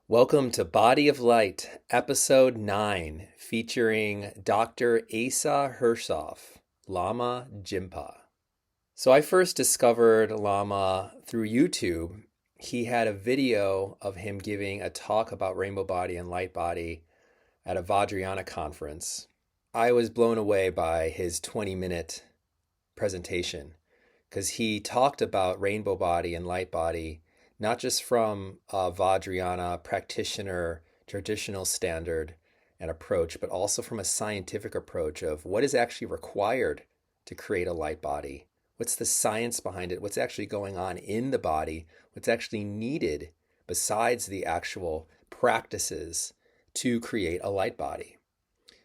Welcome to Body of Light, Episode 9, featuring Dr. Asa Hershoff, Lama Jinpa. So I first discovered Lama through YouTube. He had a video of him giving a talk about rainbow body and light body at a Vajrayana conference. I was blown away by his 20-minute presentation because he talked about rainbow body and light body not just from a Vajrayana practitioner traditional standard and approach, but also from a scientific approach of what is actually required to create a light body. What's the science behind it? What's actually going on in the body? What's actually needed besides the actual practices to create a light body?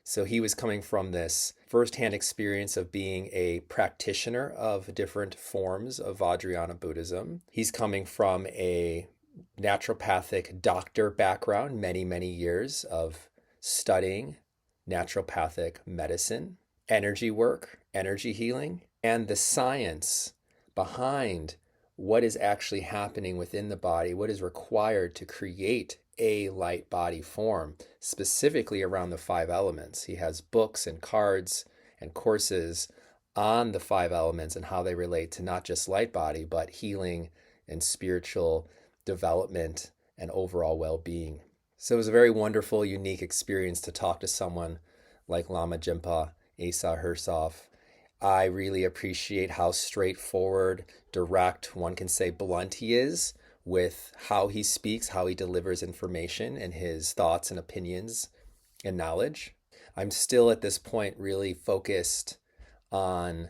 So he was coming from this firsthand experience of being a practitioner of different forms of Vajrayana Buddhism. He's coming from a naturopathic doctor background, many, many years of studying naturopathic medicine, energy work, energy healing, and the science behind what is actually happening within the body, what is required to create a light body form, specifically around the five elements. He has books and cards and courses on the five elements and how they relate to not just light body, but healing and spiritual development and overall well-being. So it was a very wonderful, unique experience to talk to someone like Lama Jinpa, Asa Hershoff. I really appreciate how straightforward, direct, one can say blunt he is with how he speaks, how he delivers information and his thoughts and opinions and knowledge. I'm still at this point really focused on,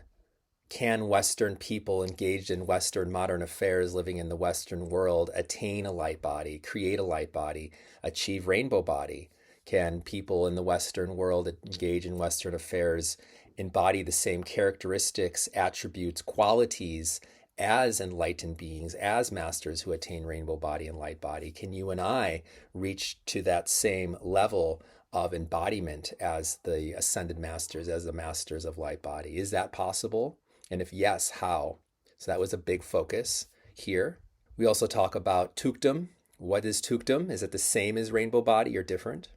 can Western people engaged in Western modern affairs living in the Western world attain a light body, create a light body, achieve rainbow body? Can people in the Western world engage in Western affairs embody the same characteristics, attributes, qualities as enlightened beings, as masters who attain rainbow body and light body? Can you and I reach to that same level of embodiment as the ascended masters, as the masters of light body? Is that possible? And if yes, how? So that was a big focus here. We also talk about tukdam. What is tukdam? Is it the same as rainbow body or different?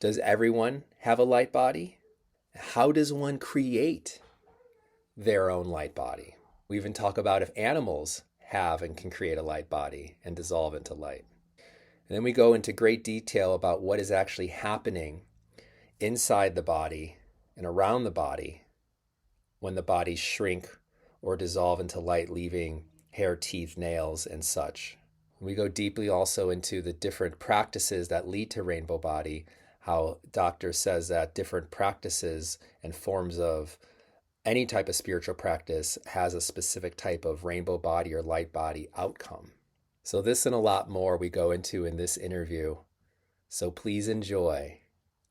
Does everyone have a light body? How does one create their own light body? We even talk about if animals have and can create a light body and dissolve into light. And then we go into great detail about what is actually happening inside the body and around the body when the bodies shrink or dissolve into light, leaving hair, teeth, nails, and such. We go deeply also into the different practices that lead to rainbow body, how Doctor says that different practices and forms of any type of spiritual practice has a specific type of rainbow body or light body outcome. So this and a lot more we go into in this interview. So please enjoy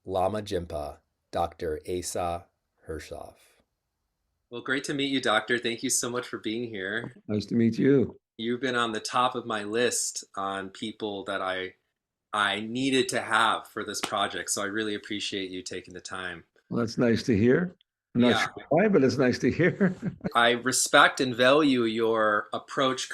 Lama Jinpa, Dr. Asa Hershoff. Well, great to meet you, Doctor. Thank you so much for being here. Nice to meet you. You've been on the top of my list on people that I needed to have for this project, so I really appreciate you taking the time. Well, that's nice to hear. I'm not Yeah, sure why, but it's nice to hear. I respect and value your approach,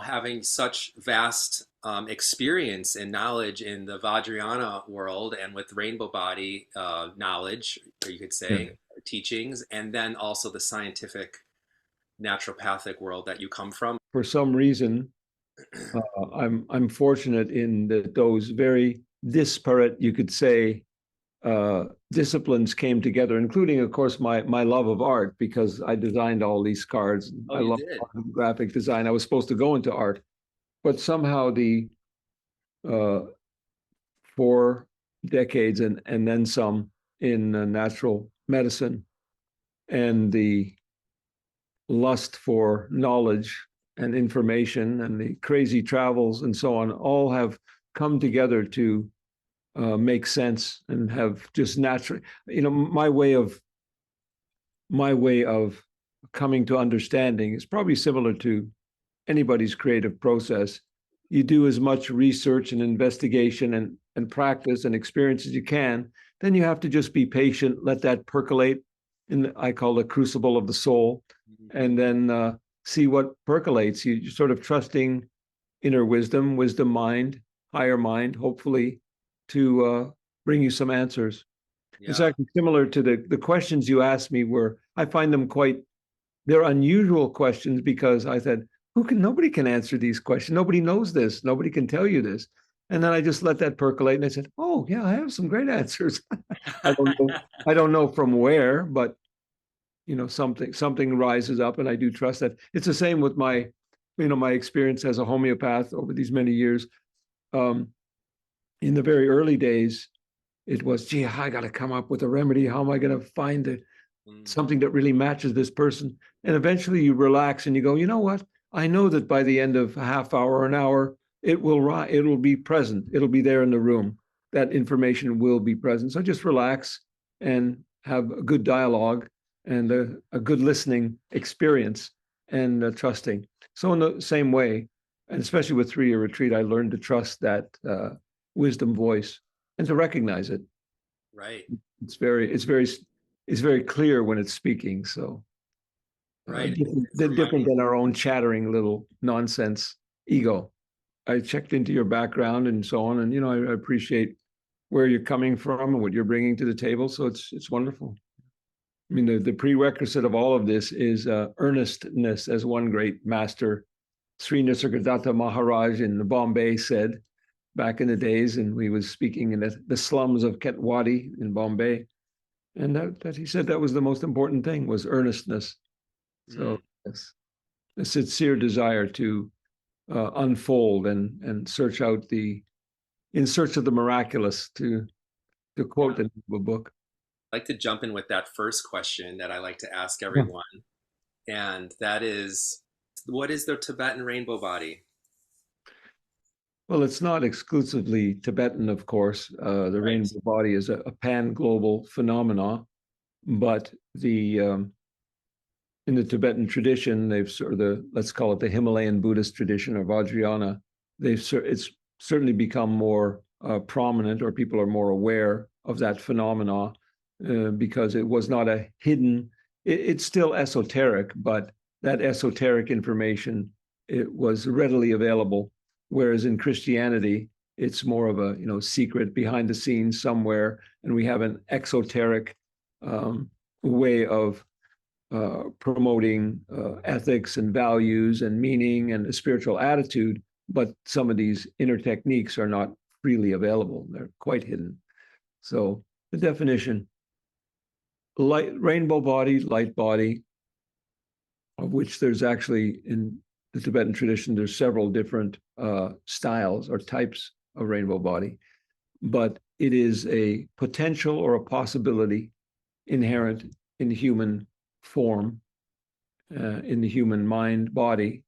having such vast experience and knowledge in the Vajrayana world and with rainbow body knowledge, or you could Yeah. say teachings, and then also the scientific naturopathic world that you come from. For some reason, I'm fortunate in that those very disparate, you could say, disciplines came together, including, of course, my love of art, because I designed all these cards. Oh, I you love did? graphic design. I was supposed to go into art, but somehow the uh, 4 decades and then some in natural medicine and the lust for knowledge and information and the crazy travels and so on all have come together to make sense and have just naturally, my way of coming to understanding is probably similar to anybody's creative process. You do as much research and investigation and practice and experience as you can. Then you have to just be patient, let that percolate I call the crucible of the soul, and then see what percolates. You're sort of trusting inner wisdom mind, higher mind, hopefully, to bring you some answers. It's Yeah. actually similar to the questions you asked me, where I find them they're unusual questions, because I said, nobody can answer these questions. Nobody knows this. Nobody can tell you this. And then I just let that percolate, and I said, oh yeah, I have some great answers. I don't know from where, but something rises up, and I do trust that. It's the same with my experience as a homeopath over these many years. Um, in the very early days, it was, gee, I got to come up with a remedy. How am I going to find Mm, something that really matches this person? And eventually you relax and you go, you know what? I know that by the end of a half hour or an hour, it'll be present. It'll be there in the room. That information will be present. So just relax and have a good dialogue and a good listening experience, and trusting. So in the same way, and especially with 3-year retreat, I learned to trust that wisdom voice and to recognize it. right. It's very clear when it's speaking. So Right. It's different reminding. than our own chattering little nonsense ego. I checked into your background and so on, and I appreciate where you're coming from and what you're bringing to the table. So it's wonderful. I mean, the prerequisite of all of this is earnestness, as one great master, Sri Nisargadatta Maharaj in Bombay, said back in the days, and he was speaking in the slums of Ketwadi in Bombay. And that he said that was the most important thing, was earnestness. Mm, So yes, a sincere desire to unfold and search out in search of the miraculous, to yeah. quote the name of a book. I'd like to jump in with that first question that I like to ask Yeah. everyone, and that is, what is the Tibetan rainbow body? Well, it's not exclusively Tibetan, of course. The Right. rainbow body is a pan-global phenomena, but in the Tibetan tradition, they've sort of let's call it the Himalayan Buddhist tradition of Vajrayana. It's certainly become more prominent, or people are more aware of that phenomena, because it was not a hidden. It's still esoteric, but that esoteric information, it was readily available. Whereas in Christianity, it's more of a secret behind the scenes somewhere, and we have an exoteric way of promoting ethics and values and meaning and a spiritual attitude, but some of these inner techniques are not freely available. They're quite hidden. So the definition: rainbow body, light body, of which there's actually, in the Tibetan tradition, there's several different styles or types of rainbow body, but it is a potential or a possibility inherent in human form, in the human mind body,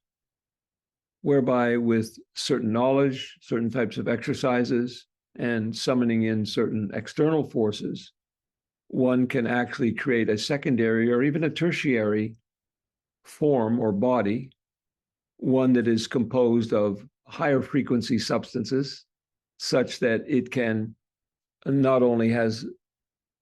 whereby with certain knowledge, certain types of exercises, and summoning in certain external forces, one can actually create a secondary or even a tertiary form or body, one that is composed of higher frequency substances, such that it can not only has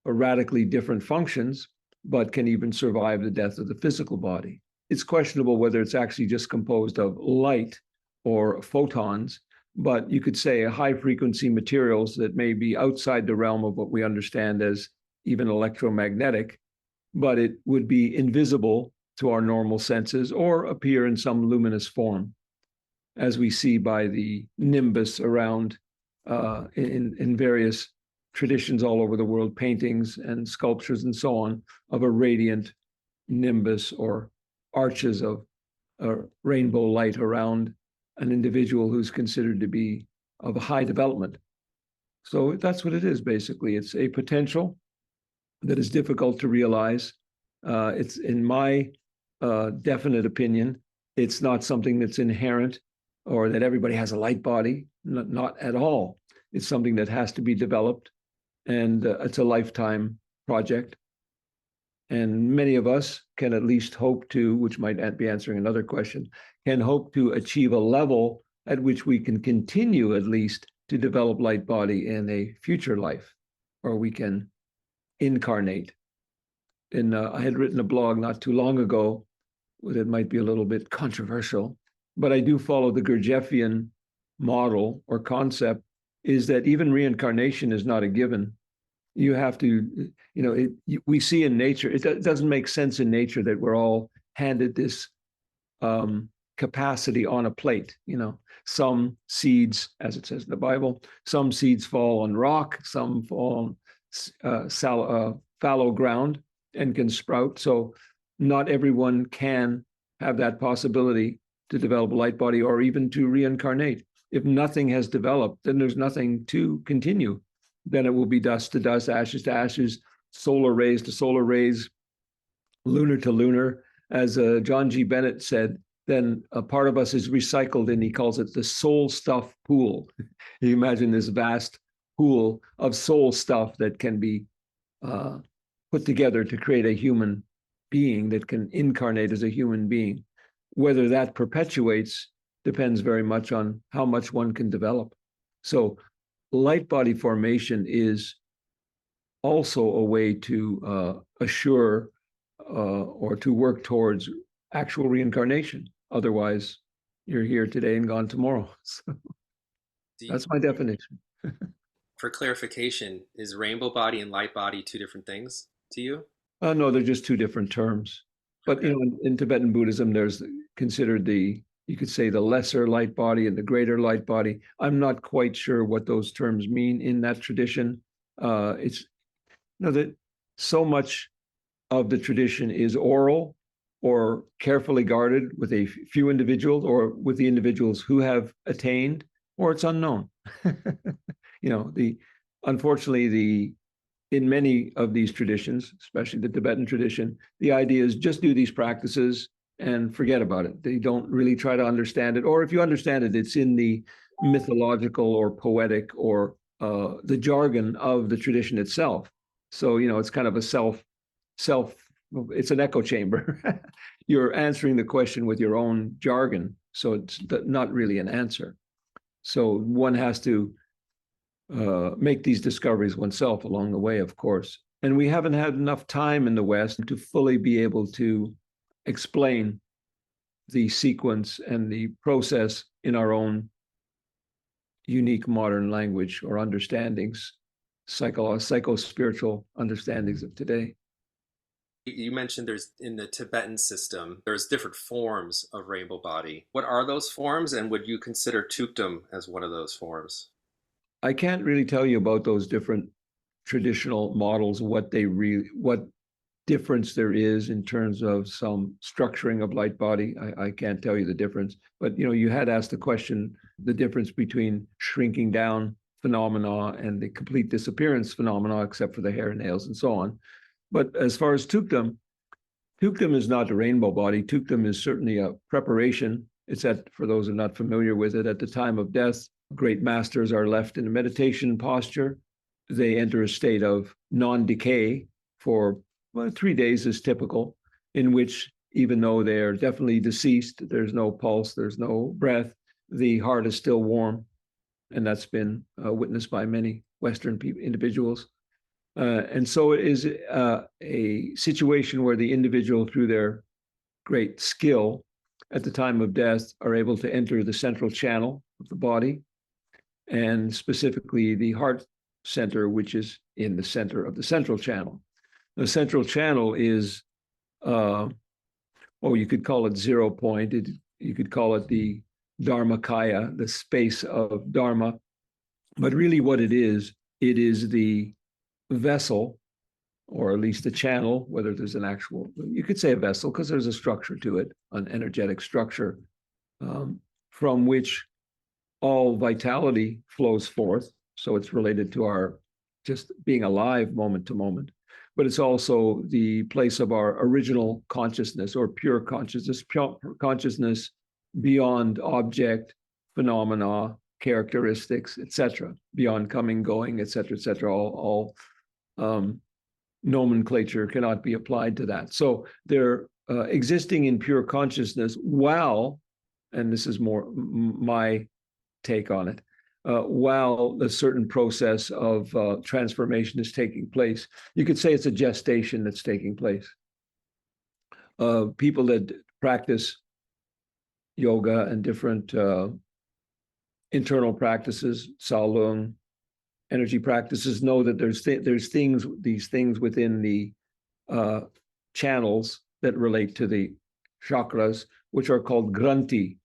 radically different functions, but can even survive the death of the physical body. It's questionable whether it's actually just composed of light or photons, but you could say high frequency materials that may be outside the realm of what we understand as even electromagnetic, but it would be invisible to our normal senses or appear in some luminous form, as we see by the nimbus around in various traditions all over the world, paintings and sculptures and so on, of a radiant nimbus or arches of rainbow light around an individual who's considered to be of a high development. So that's what it is, basically. It's a potential that is difficult to realize. It's, in my definite opinion, it's not something that's inherent or that everybody has a light body, not at all. It's something that has to be developed, and it's a lifetime project. And many of us can at least hope to, which might be answering another question, can hope to achieve a level at which we can continue at least to develop light body in a future life, or we can incarnate. And I had written a blog not too long ago that might be a little bit controversial, but I do follow the Gurdjieffian model or concept is that even reincarnation is not a given. You have to, we see in nature, it doesn't make sense in nature that we're all handed this capacity on a plate. Some seeds, as it says in the Bible, some seeds fall on rock, some fall on fallow ground and can sprout. So not everyone can have that possibility to develop a light body or even to reincarnate. If nothing has developed, then there's nothing to continue. Then it will be dust to dust, ashes to ashes, solar rays to solar rays, lunar to lunar. As John G. Bennett said, then a part of us is recycled, and he calls it the soul stuff pool. You imagine this vast pool of soul stuff that can be put together to create a human being that can incarnate as a human being. Whether that perpetuates depends very much on how much one can develop. So light body formation is also a way to assure or to work towards actual reincarnation. Otherwise, you're here today and gone tomorrow. So that's my definition. For clarification, is rainbow body and light body two different things to you? No, they're just two different terms. But Okay. in Tibetan Buddhism, there's considered you could say the lesser light body and the greater light body. I'm not quite sure what those terms mean in that tradition. It's that so much of the tradition is oral or carefully guarded with a few individuals or with the individuals who have attained, or it's unknown. Unfortunately, in many of these traditions, especially the Tibetan tradition, the idea is just do these practices and forget about it. They don't really try to understand it. Or if you understand it, it's in the mythological or poetic or the jargon of the tradition itself. So, it's kind of a it's an echo chamber. You're answering the question with your own jargon. So it's not really an answer. So one has to make these discoveries oneself along the way, of course. And we haven't had enough time in the West to fully be able to explain the sequence and the process in our own unique modern language or understandings, psycho-spiritual understandings of today. You mentioned there's in the Tibetan system, there's different forms of rainbow body. What are those forms, and would you consider tukdam as one of those forms? I can't really tell you about those different traditional models, what difference there is in terms of some structuring of light body. I can't tell you the difference, but you had asked the question, the difference between shrinking down phenomena and the complete disappearance phenomena, except for the hair, nails, and so on. But as far as tukdam is not the rainbow body. Tukdam is certainly a preparation. It's for those who are not familiar with it, at the time of death, great masters are left in a meditation posture. They enter a state of non-decay for 3 days is typical, in which even though they're definitely deceased, there's no pulse, there's no breath, the heart is still warm. And that's been witnessed by many Western individuals. And so it is a situation where the individual, through their great skill at the time of death, are able to enter the central channel of the body, and specifically the heart center, which is in the center of the central channel. The central channel is, you could call it 0 point. You could call it the Dharmakaya, the space of Dharma. But really what it is the vessel, or at least the channel, whether there's an actual, you could say a vessel because there's a structure to it, an energetic structure, from which all vitality flows forth. So it's related to our just being alive moment to moment. But it's also the place of our original consciousness or pure consciousness beyond object, phenomena, characteristics, etc., beyond coming, going, etc., etc. All nomenclature cannot be applied to that. So they're existing in pure consciousness while, and this is more my take on it, while a certain process of transformation is taking place. You could say it's a gestation that's taking place. People that practice yoga and different internal practices, Salung, energy practices, know that there's these things within the channels that relate to the chakras, which are called granthi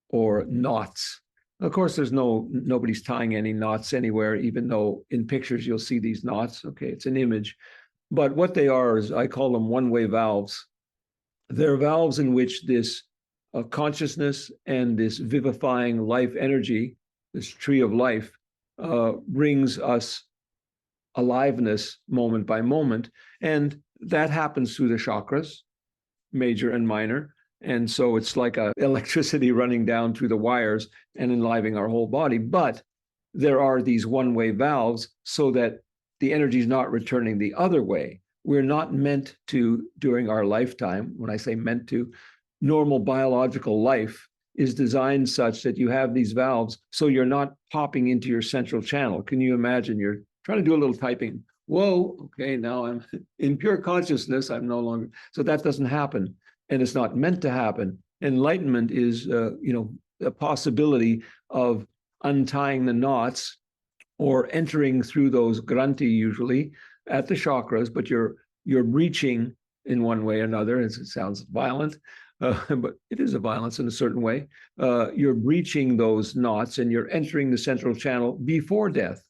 or knots. Of course, nobody's tying any knots anywhere, even though in pictures you'll see these knots. Okay, it's an image. But what they are is, I call them one-way valves. They're valves in which this consciousness and this vivifying life energy, this tree of life, brings us aliveness moment by moment. And that happens through the chakras, major and minor. And so it's like electricity running down through the wires and enlivening our whole body. But there are these one-way valves so that the energy is not returning the other way. We're not meant to, during our lifetime, when I say meant to, normal biological life is designed such that you have these valves so you're not popping into your central channel. Can you imagine you're trying to do a little typing? Whoa, okay, now I'm in pure consciousness. I'm no longer, so that doesn't happen. And it's not meant to happen. Enlightenment is, a possibility of untying the knots or entering through those granthi, usually at the chakras, but you're reaching in one way or another. It sounds violent, but it is a violence in a certain way. You're breaching those knots and you're entering the central channel before death.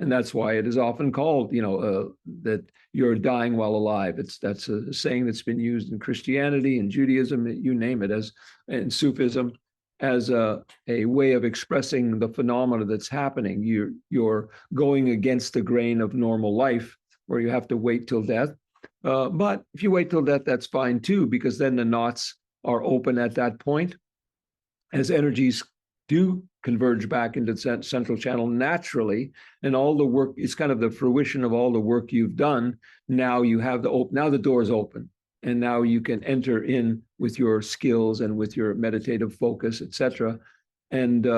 And that's why it is often called, that you're dying while alive. That's a saying that's been used in Christianity and Judaism, you name it, in Sufism, as a way of expressing the phenomena that's happening. You're going against the grain of normal life, where you have to wait till death. But if you wait till death, that's fine too, because then the knots are open at that point. As energies do converge back into the central channel naturally, and all the work, it's kind of the fruition of all the work you've done. Now you have now the door is open, and now you can enter in with your skills and with your meditative focus, etc. And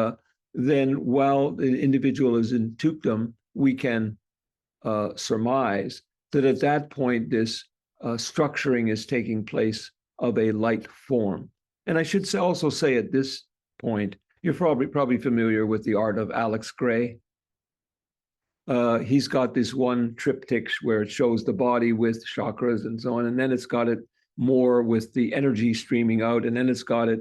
then while the individual is in tukdam, we can surmise that at that point, this structuring is taking place of a light form. And I should also say at this point, you're probably familiar with the art of Alex Gray. He's got this one triptych where it shows the body with chakras and so on, and then it's got it more with the energy streaming out, and then it's got it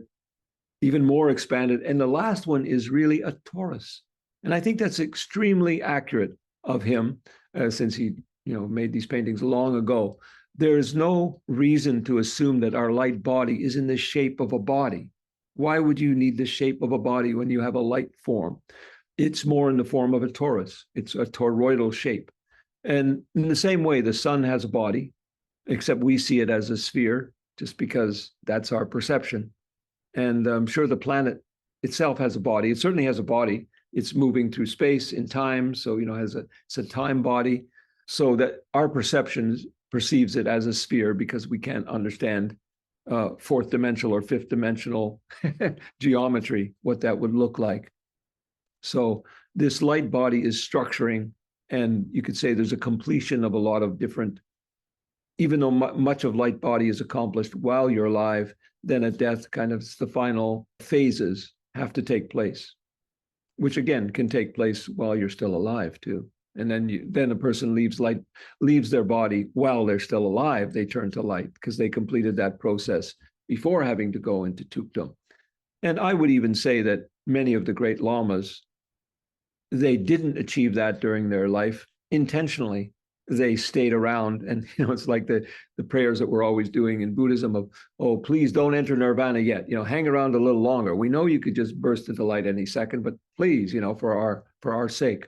even more expanded. And the last one is really a torus. And I think that's extremely accurate of him, since he made these paintings long ago. There is no reason to assume that our light body is in the shape of a body. Why would you need the shape of a body when you have a light form? It's more in the form of a torus. It's a toroidal shape. And in the same way, the sun has a body, except we see it as a sphere, just because that's our perception. And I'm sure the planet itself has a body. It certainly has a body. It's moving through space in time, so it's a time body, so that our perception perceives it as a sphere, because we can't understand fourth dimensional or fifth dimensional geometry, what that would look like. So this light body is structuring, and you could say there's a completion of a lot of different, even though much of light body is accomplished while you're alive, then at death, kind of the final phases have to take place, which again can take place while you're still alive too. And then a person leaves their body while they're still alive. They turn to light because they completed that process before having to go into tukdam. And I would even say that many of the great lamas, they didn't achieve that during their life intentionally. They stayed around, and it's like the prayers that we're always doing in Buddhism of, oh, please don't enter nirvana yet. Hang around a little longer. We know you could just burst into light any second, but please, for our sake.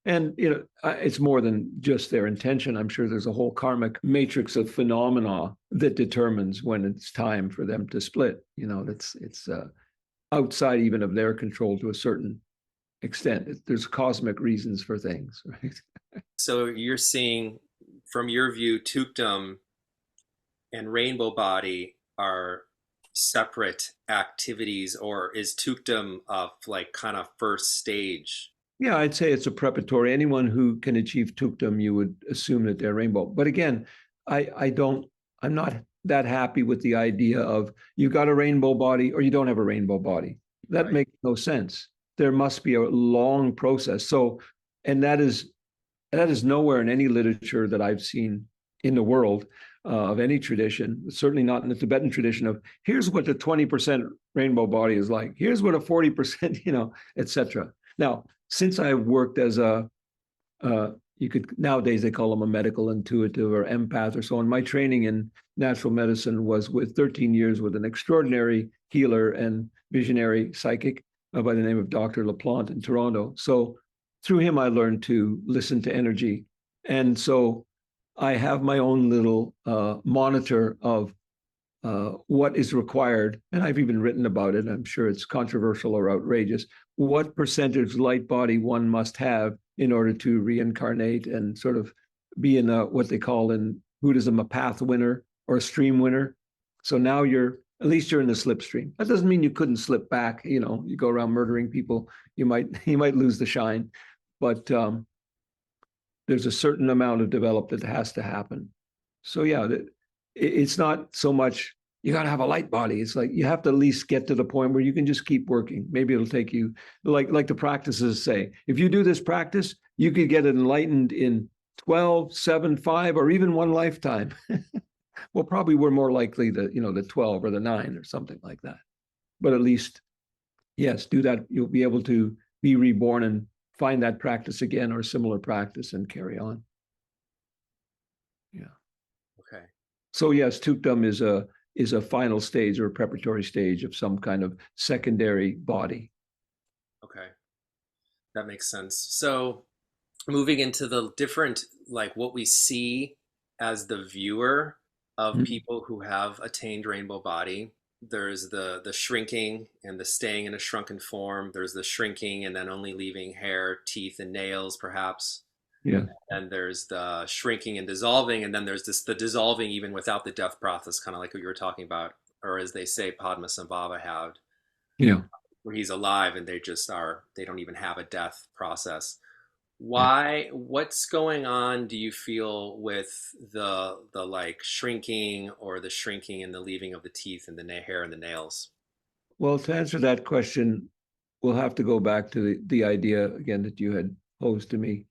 And it's more than just their intention. I'm sure there's a whole karmic matrix of phenomena that determines when it's time for them to split. It's outside even of their control to a certain extent. There's cosmic reasons for things, right? So you're seeing, from your view, tukdam and rainbow body are separate activities, or is tukdam like kind of first stage? Yeah, I'd say it's a preparatory. Anyone who can achieve tukdam, you would assume that they're rainbow. But again, I'm not that happy with the idea of you got a rainbow body or you don't have a rainbow body. That makes no sense. there must be a long process. So, and that is nowhere in any literature that I've seen in the world of any tradition, certainly not in the Tibetan tradition of here's what the 20% rainbow body is like. Here's what a 40%, etc. Now, since I worked as you could nowadays they call them a medical intuitive or empath or so on. My training in natural medicine was with 13 years with an extraordinary healer and visionary psychic by the name of Dr. LaPlante in Toronto. So through him, I learned to listen to energy. And so I have my own little monitor of what is required. And I've even written about it. I'm sure it's controversial or outrageous. What percentage light body one must have in order to reincarnate and sort of be in what they call in Buddhism a path winner or a stream winner. So now at least you're in the slipstream. That doesn't mean you couldn't slip back. You go around murdering people, you might lose the shine, but there's a certain amount of development that has to happen. So yeah, it's not so much you got to have a light body. It's like you have to at least get to the point where you can just keep working. Maybe it'll take you, like the practices say, if you do this practice, you could get enlightened in 12, 7, 5, or even one lifetime. Well, probably we're more likely the 12 or the 9 or something like that. But at least, yes, do that. You'll be able to be reborn and find that practice again or a similar practice and carry on. Yeah. Okay. So yes, tukdam is a final stage or a preparatory stage of some kind of secondary body. Okay. That makes sense. So moving into the different, like what we see as the viewer of people who have attained rainbow body, there's the shrinking and the staying in a shrunken form. There's the shrinking and then only leaving hair, teeth, and nails, perhaps. Yeah. And there's the shrinking and dissolving, and then there's the dissolving even without the death process, kind of like what you were talking about, or as they say, Padmasambhava had, Yeah. where he's alive and they don't even have a death process. Yeah. What's going on, do you feel, with the like shrinking or the shrinking and the leaving of the teeth and the hair and the nails? Well, to answer that question, we'll have to go back to the idea again that you had posed to me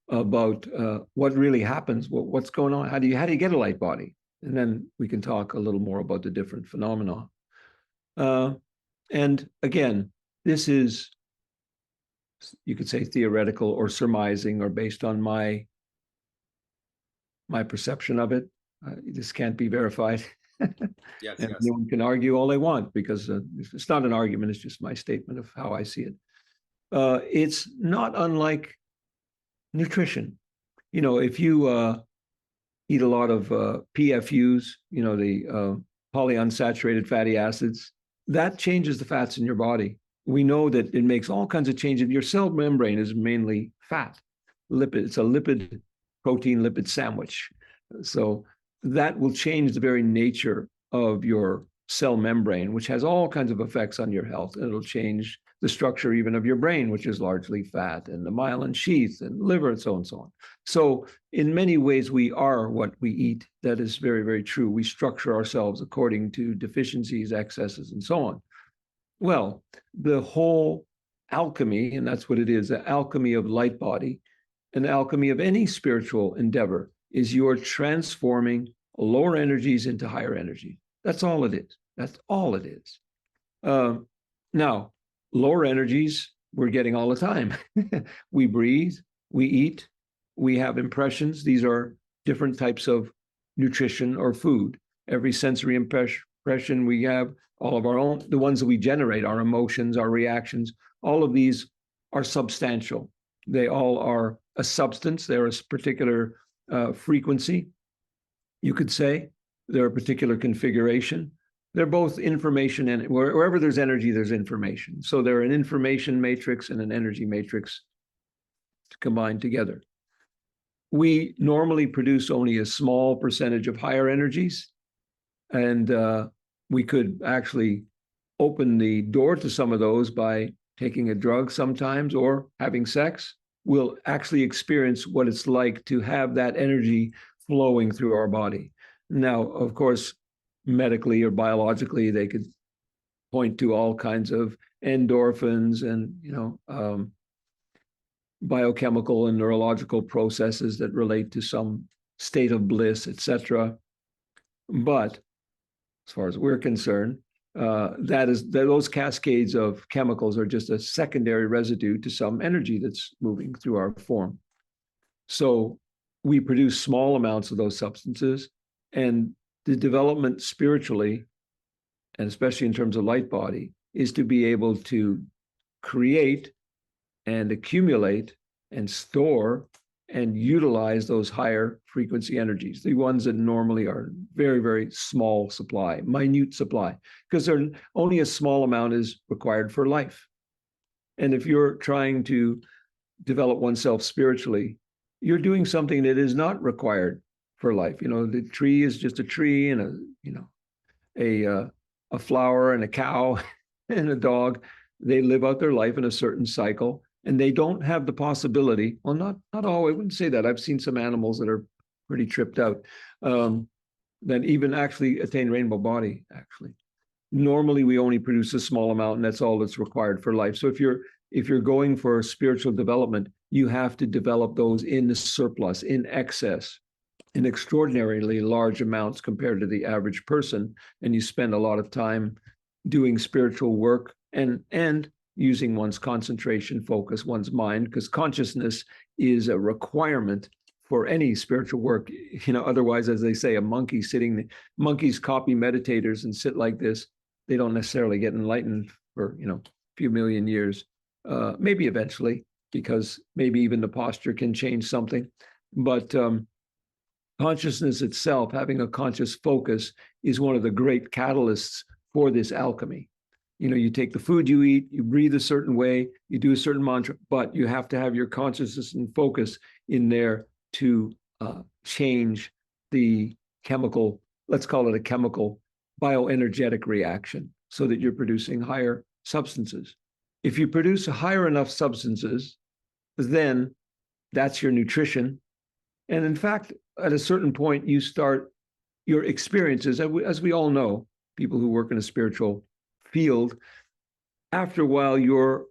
about what really happens, what's going on, how do you get a light body, and then we can talk a little more about the different phenomena. And again, this is, you could say, theoretical or surmising or based on my perception of it. This can't be verified. Yes, And yes. anyone can argue all they want because it's not an argument, it's just my statement of how I see it. It's not unlike nutrition. If you eat a lot of PFUs, the polyunsaturated fatty acids, that changes the fats in your body. We know that it makes all kinds of changes. Your cell membrane is mainly fat, lipid. It's a lipid, protein lipid sandwich. So that will change the very nature of your cell membrane, which has all kinds of effects on your health. And it'll change the structure even of your brain, which is largely fat, and the myelin sheath and liver and so on and so on. So in many ways, we are what we eat. That is very, very true. We structure ourselves according to deficiencies, excesses, and so on. Well, the whole alchemy, and that's what it is, the alchemy of light body, an alchemy of any spiritual endeavor, is you're transforming lower energies into higher energy. That's all it is. That's all it is. Now, lower energies we're getting all the time. We breathe, we eat, we have impressions. These are different types of nutrition or food. Every sensory impression we have, all of our own, the ones that we generate, our emotions, our reactions, all of these are substantial. They all are a substance. They're a particular frequency, you could say. They're a particular configuration. They're both information, and wherever there's energy, there's information. So they're an information matrix and an energy matrix combined together. We normally produce only a small percentage of higher energies, and we could actually open the door to some of those by taking a drug sometimes or having sex. We'll actually experience what it's like to have that energy flowing through our body. Now, of course, medically or biologically, they could point to all kinds of endorphins and biochemical and neurological processes that relate to some state of bliss, etc. But as far as we're concerned, those cascades of chemicals are just a secondary residue to some energy that's moving through our form. So we produce small amounts of those substances, and the development spiritually, and especially in terms of light body, is to be able to create and accumulate and store and utilize those higher frequency energies, the ones that normally are very, very small supply, minute supply, because only a small amount is required for life. And if you're trying to develop oneself spiritually, you're doing something that is not required for life. The tree is just a tree, and a flower and a cow and a dog. They live out their life in a certain cycle, and they don't have the possibility. Well, not all. I wouldn't say that. I've seen some animals that are pretty tripped out that even actually attain rainbow body. Actually, normally we only produce a small amount, and that's all that's required for life. So if you're going for spiritual development, you have to develop those in the surplus, in excess, in extraordinarily large amounts compared to the average person. And you spend a lot of time doing spiritual work and using one's concentration, focus, one's mind, because consciousness is a requirement for any spiritual work. Otherwise, as they say, monkeys copy meditators and sit like this. They don't necessarily get enlightened for, a few million years, maybe eventually, because maybe even the posture can change something. But consciousness itself, having a conscious focus, is one of the great catalysts for this alchemy. You take the food you eat, you breathe a certain way, you do a certain mantra, but you have to have your consciousness and focus in there to change the chemical, let's call it a chemical bioenergetic reaction, so that you're producing higher substances. If you produce higher enough substances, then that's your nutrition. And in fact, at a certain point, you start your experiences, as we all know, people who work in a spiritual field, after a while, your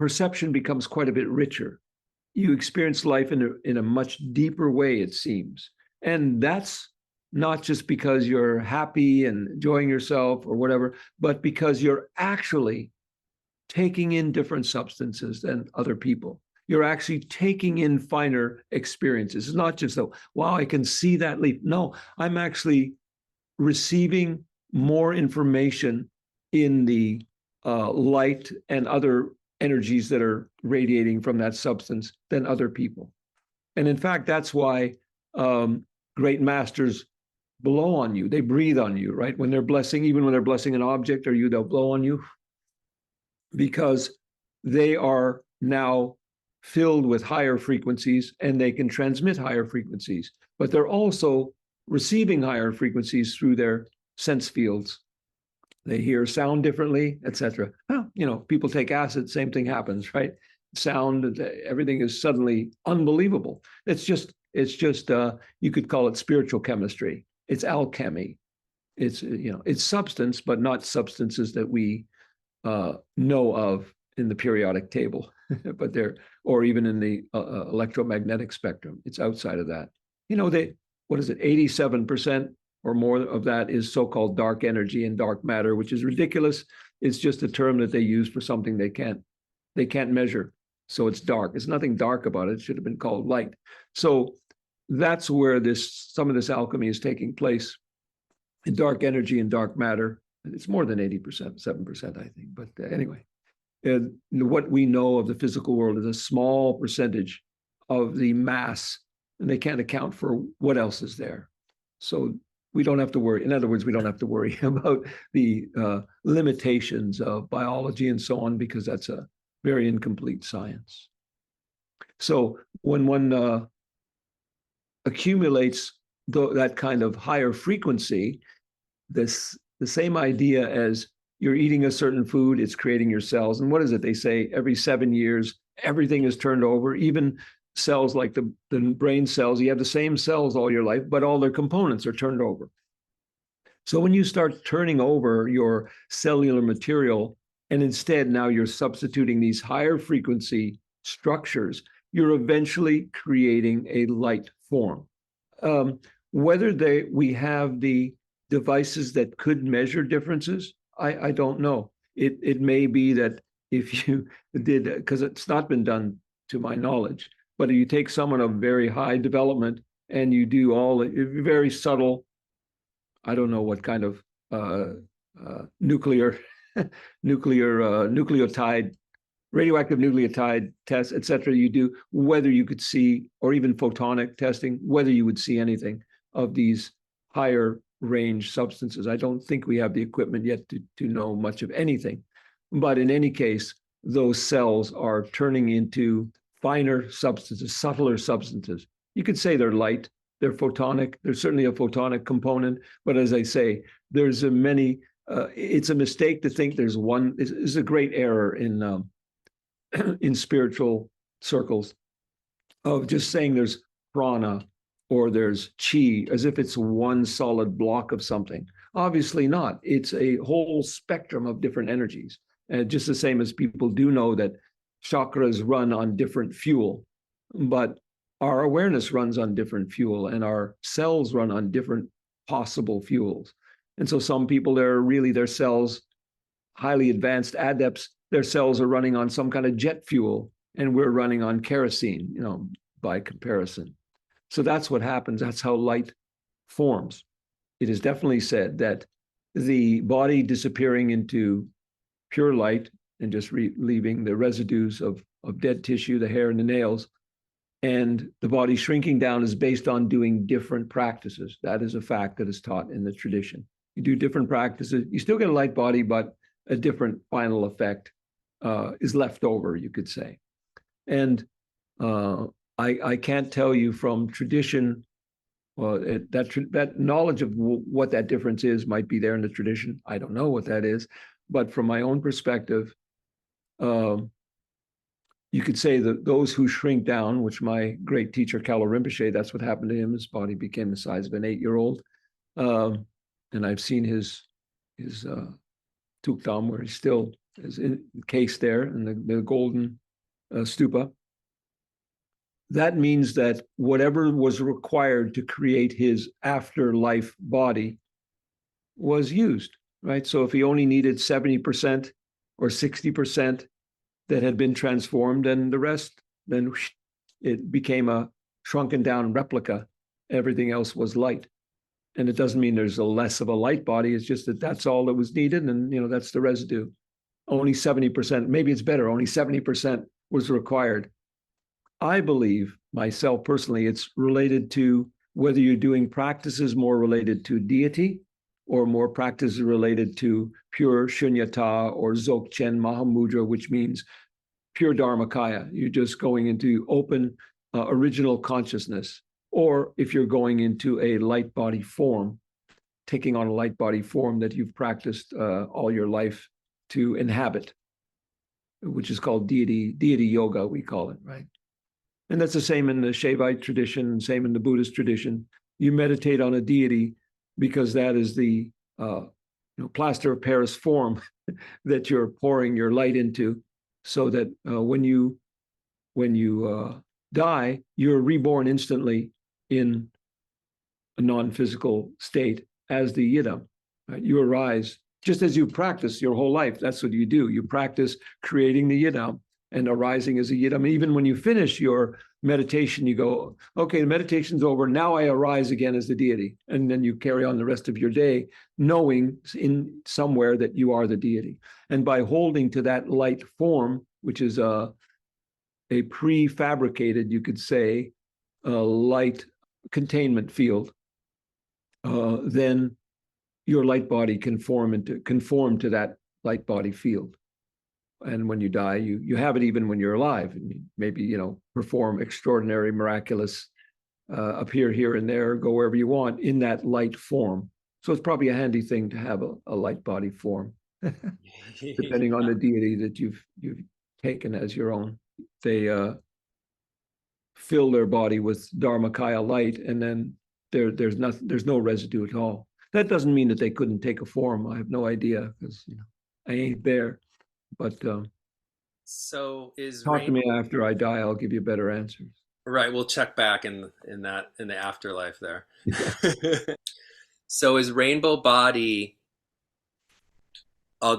perception becomes quite a bit richer. You experience life in a much deeper way, it seems. And that's not just because you're happy and enjoying yourself or whatever, but because you're actually taking in different substances than other people. You're actually taking in finer experiences. It's not just, wow, I can see that leaf. No, I'm actually receiving more information in the light and other energies that are radiating from that substance than other people. And in fact, that's why great masters blow on you. They breathe on you, right? When they're blessing, even when they're blessing an object or you, they'll blow on you, because they are now filled with higher frequencies and they can transmit higher frequencies, but they're also receiving higher frequencies through their sense fields. They hear sound differently, etc. Well, people take acid, same thing happens, right? Sound, everything is suddenly unbelievable. It's just you could call it spiritual chemistry. It's alchemy. It's substance, but not substances that we know of in the periodic table, but or even in the electromagnetic spectrum. It's outside of that. What is it? 87% or more of that is so-called dark energy and dark matter, which is ridiculous. It's just a term that they use for something they can't measure. So it's dark. There's nothing dark about it. It should have been called light. So that's where some of this alchemy is taking place. In dark energy and dark matter, it's more than 80%, 7%, I think. But anyway, what we know of the physical world is a small percentage of the mass, and they can't account for what else is there. So we don't have to worry. In other words, we don't have to worry about the limitations of biology and so on, because that's a very incomplete science. So when one accumulates that kind of higher frequency, the same idea as you're eating a certain food, it's creating your cells. And what is it? They say every 7 years, everything is turned over, even cells like the brain cells. You have the same cells all your life, but all their components are turned over. So when you start turning over your cellular material and instead now you're substituting these higher frequency structures, you're eventually creating a light form. Whether we have the devices that could measure differences, I don't know. It may be that if you did, because it's not been done to my knowledge, but if you take someone of very high development and you do all very subtle, I don't know what kind of nucleotide, radioactive nucleotide tests, et cetera, you do, whether you could see, or even photonic testing, whether you would see anything of these higher range substances. I don't think we have the equipment yet to know much of anything. But in any case, those cells are turning into finer substances, subtler substances. You could say they're light, they're photonic. There's certainly a photonic component, but as I say, there's a many. It's a mistake to think there's one. Is a great error in spiritual circles of just saying there's prana or there's chi as if it's one solid block of something. Obviously not. It's a whole spectrum of different energies. And just the same as people do know that chakras run on different fuel, but our awareness runs on different fuel and our cells run on different possible fuels. And so some people, their cells, highly advanced adepts, their cells are running on some kind of jet fuel, and we're running on kerosene, by comparison. So that's what happens. That's how light forms. It is definitely said that the body disappearing into pure light and just leaving the residues of dead tissue, the hair and the nails, and the body shrinking down is based on doing different practices. That is a fact that is taught in the tradition. You do different practices, you still get a light body, but a different final effect is left over, you could say. And I can't tell you from tradition, that knowledge of what that difference is might be there in the tradition. I don't know what that is. But from my own perspective, you could say that those who shrink down, which my great teacher, Kala Rinpoche, that's what happened to him. His body became the size of an 8-year-old. And I've seen his tukdam, where he still is encased there in the golden stupa. That means that whatever was required to create his afterlife body was used, right? So if he only needed 70% or 60% that had been transformed, and the rest, then it became a shrunken down replica. Everything else was light. And it doesn't mean there's a less of a light body. It's just that that's all that was needed. And, that's the residue. Only 70%, maybe it's better, only 70% was required. I believe myself personally, it's related to whether you're doing practices more related to deity or more practices related to pure shunyata or dzogchen mahamudra, which means pure dharmakaya. You're just going into open original consciousness. Or if you're going into a light body form, taking on a light body form that you've practiced all your life to inhabit, which is called deity yoga, we call it, right? And that's the same in the Shaivite tradition, same in the Buddhist tradition. You meditate on a deity because that is the plaster of Paris form that you're pouring your light into, so that when you die, you're reborn instantly in a non-physical state as the yidam. Right? You arise just as you practice your whole life. That's what you do. You practice creating the yidam and arising as a yidam. Even when you finish your meditation, you go, okay, the meditation's over. Now I arise again as the deity. And then you carry on the rest of your day knowing in somewhere that you are the deity. And by holding to that light form, which is a prefabricated, you could say, light containment field, then your light body can conform to that light body field. And when you die, you have it even when you're alive. And maybe, perform extraordinary, miraculous, appear here and there, go wherever you want in that light form. So it's probably a handy thing to have a light body form, depending on the deity that you've taken as your own. They fill their body with dharmakaya light, and then there's no residue at all. That doesn't mean that they couldn't take a form. I have no idea, because I ain't there. But So is talk to rain me after I die. I'll give you better answers. right? We'll check back in the afterlife there. Yeah. So is rainbow body a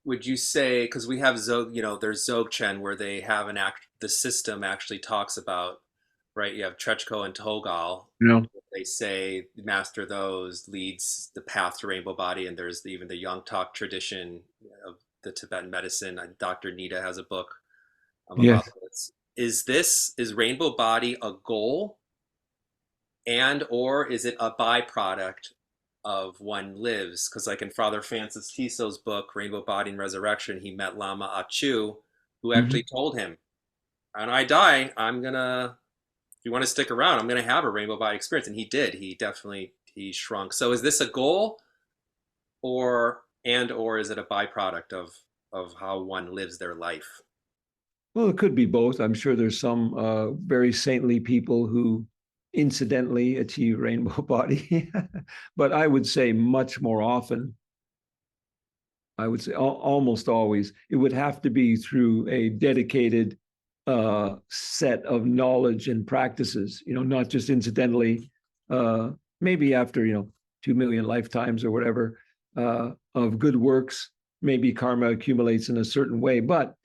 would you say because we have Zog, there's Dzogchen where they have the system actually talks about, right? You have Trechko and Togal. Yeah. They say master those leads the path to rainbow body, and there's even the Yongtok tradition of the Tibetan medicine. Dr. Nita has a book about Yes. this. Is rainbow body a goal, and or is it a byproduct of one lives? Because like in Father Francis Tiso's book Rainbow Body and Resurrection, he met Lama Achu, who Mhm. actually told him, when I die, I'm gonna, if you want to stick around, I'm gonna have a rainbow body experience. And he did. He shrunk. So is this a goal, or is it a byproduct of how one lives their life? Well, it could be both. I'm sure there's some very saintly people who incidentally achieve rainbow body, but I would say much more often, I would say almost always, it would have to be through a dedicated set of knowledge and practices, not just incidentally, uh, maybe after, 2 million lifetimes or whatever, of good works, maybe karma accumulates in a certain way. But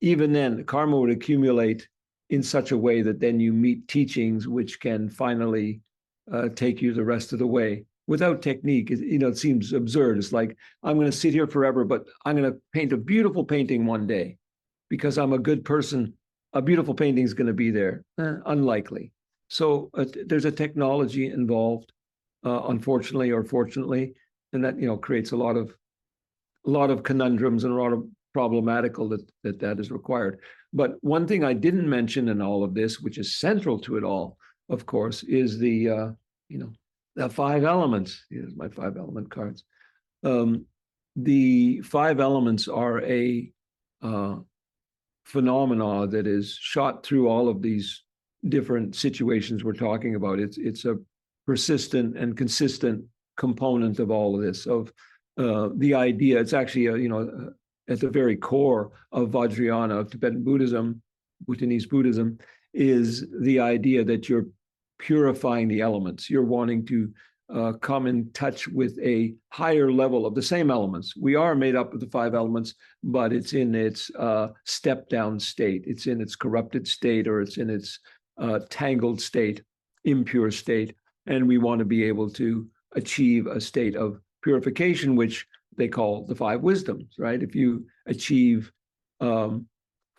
even then, karma would accumulate in such a way that then you meet teachings which can finally take you the rest of the way. Without technique, it seems absurd. It's like, I'm going to sit here forever, but I'm going to paint a beautiful painting one day because I'm a good person. A beautiful painting is going to be there. Unlikely. So there's a technology involved, unfortunately or fortunately, and that creates a lot of conundrums and a lot of problematical that is required. But one thing I didn't mention in all of this, which is central to it all, of course, is you know the five elements. Here's my five element cards. Um, the five elements are a uh, phenomena that is shot through all of these different situations we're talking about. It's a persistent and consistent component of all of this. Of the idea, it's actually at the very core of Vajrayana, of Tibetan Buddhism, Bhutanese Buddhism, is the idea that you're purifying the elements. You're wanting to come in touch with a higher level of the same elements. We are made up of the five elements, but it's in its step down state. It's in its corrupted state, or it's in its tangled state, impure state. And we want to be able to achieve a state of purification, which they call the five wisdoms, right? If you achieve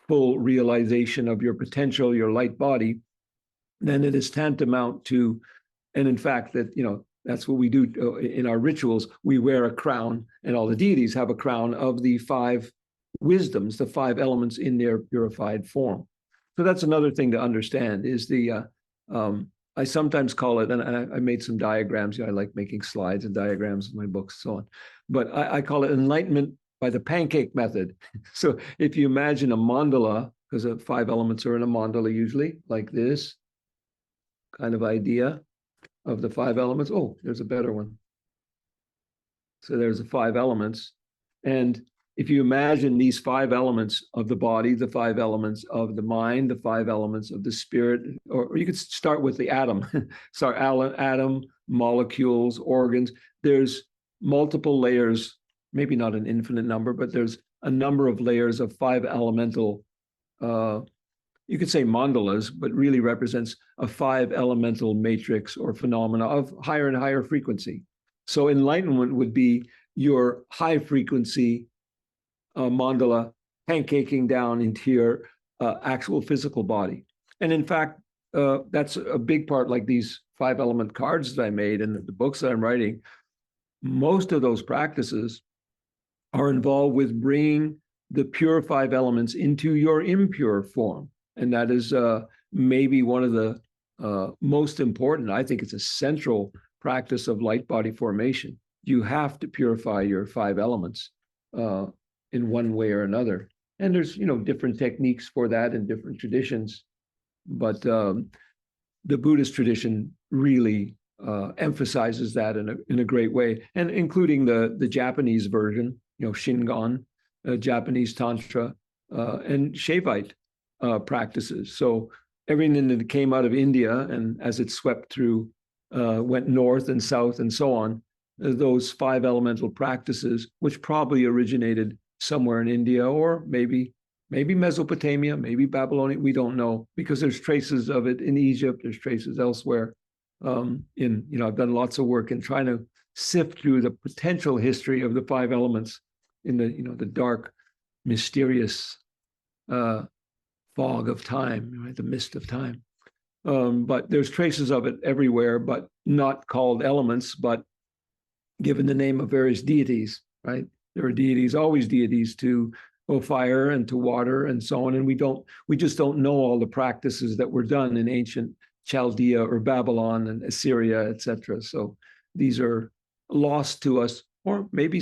full realization of your potential, your light body, then it is tantamount to, and in fact, that's what we do in our rituals. We wear a crown, and all the deities have a crown of the five wisdoms, the five elements in their purified form. So that's another thing to understand is I sometimes call it, and I made some diagrams. I like making slides and diagrams in my books, so on. But I call it enlightenment by the pancake method. So if you imagine a mandala, because the five elements are in a mandala usually, like this kind of idea of the five elements. Oh, there's a better one. So there's the five elements. And if you imagine these five elements of the body, the five elements of the mind, the five elements of the spirit, or you could start with the atom. Sorry, atom, molecules, organs. There's multiple layers, maybe not an infinite number, but there's a number of layers of five elemental, you could say mandalas, but really represents a five elemental matrix or phenomena of higher and higher frequency. So enlightenment would be your high frequency mandala pancaking down into your actual physical body. And in fact, that's a big part, like these five element cards that I made and the books that I'm writing. Most of those practices are involved with bringing the pure five elements into your impure form. And that is maybe one of the most important, I think it's a central practice of light body formation. You have to purify your five elements in one way or another. And there's, different techniques for that in different traditions. But the Buddhist tradition really emphasizes that in a great way, and including the Japanese version, Shingon, Japanese Tantra, and Shaivite practices. So everything that came out of India, and as it swept through, went north and south and so on, those five elemental practices, which probably originated somewhere in India, or maybe Mesopotamia, maybe Babylonia, we don't know, because there's traces of it in Egypt, there's traces elsewhere. I've done lots of work in trying to sift through the potential history of the five elements in the dark, mysterious fog of time, right? The mist of time. But there's traces of it everywhere, but not called elements, but given the name of various deities, right? There are deities, always deities to fire and to water and so on. And we just don't know all the practices that were done in ancient Chaldea or Babylon and Assyria, etc. So these are lost to us, or maybe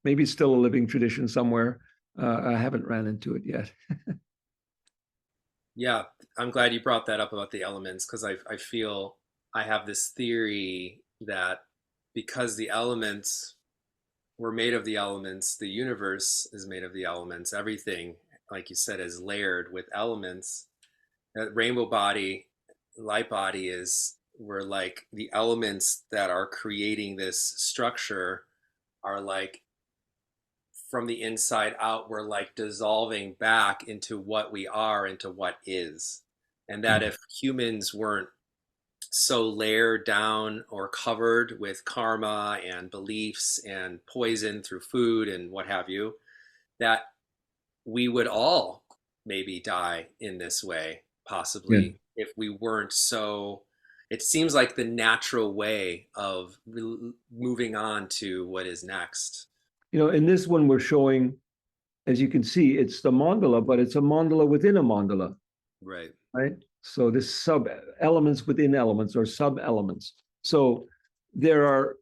maybe it's still a living tradition somewhere. I haven't ran into it yet. Yeah, I'm glad you brought that up about the elements because I feel I have this theory that because the elements were made of the elements, the universe is made of the elements, everything, like you said, is layered with elements. That rainbow body, light body is where like the elements that are creating this structure are like from the inside out, we're like dissolving back into what we are, into what is. And that if humans weren't so layered down or covered with karma and beliefs and poison through food and what have you, that we would all maybe die in this way, Yeah. possibly, if we weren't so. It seems like the natural way of moving on to what is next. In this one, we're showing, as you can see, it's the mandala, but it's a mandala within a mandala, Right. right? So this sub elements within elements or sub elements. So there are,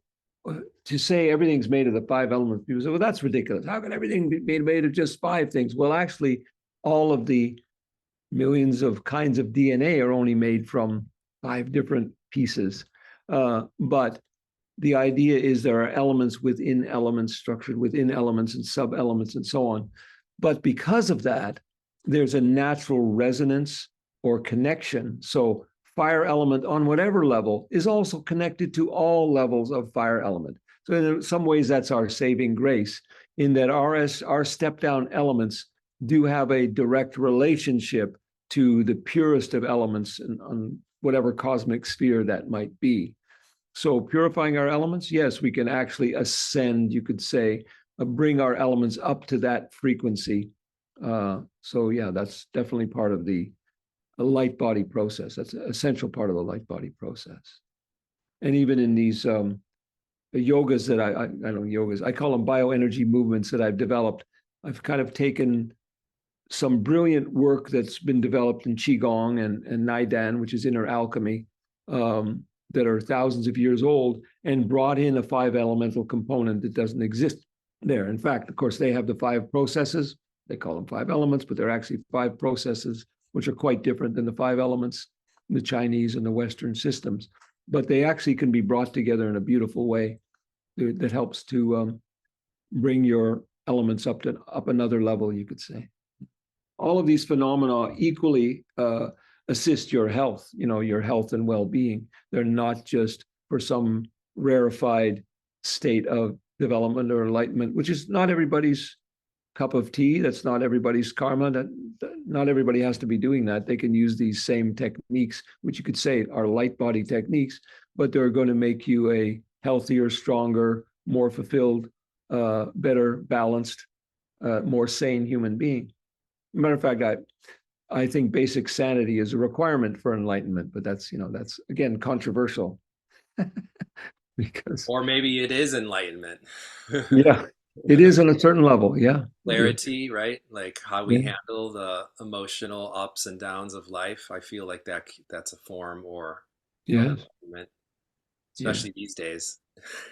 to say everything's made of the five elements, people say, well, that's ridiculous. How can everything be made of just five things? Well, actually, all of the millions of kinds of DNA are only made from five different pieces. But the idea is there are elements within elements, structured within elements and sub elements and so on. But because of that, there's a natural resonance or connection. So fire element on whatever level is also connected to all levels of fire element. So in some ways, that's our saving grace, in that our step down elements do have a direct relationship to the purest of elements on whatever cosmic sphere that might be. So purifying our elements, yes, we can actually ascend, you could say, bring our elements up to that frequency. So yeah, that's definitely part of the light body process. That's an essential part of the light body process. And even in these yogas that I don't yogas, I call them bioenergy movements that I've developed. I've kind of taken some brilliant work that's been developed in Qigong and Naidan, which is inner alchemy, that are thousands of years old, and brought in a five elemental component that doesn't exist there. In fact, of course, they have the five processes. They call them five elements, but they're actually five processes, which are quite different than the five elements in the Chinese and the Western systems. But they actually can be brought together in a beautiful way that helps to bring your elements up another level, you could say. All of these phenomena equally assist your health, your health and well-being. They're not just for some rarefied state of development or enlightenment, which is not everybody's cup of tea. That's not everybody's karma. That not everybody has to be doing that. They can use these same techniques, which you could say are light body techniques, but they're going to make you a healthier, stronger, more fulfilled, better balanced, more sane human being. Matter of fact, I think basic sanity is a requirement for enlightenment, but that's again controversial because Or maybe it is enlightenment. yeah, it is on a certain level. Yeah, Clarity, right? Like how we yeah, handle the emotional ups and downs of life. I feel like that's a form or of yes, enlightenment, yeah, especially these days.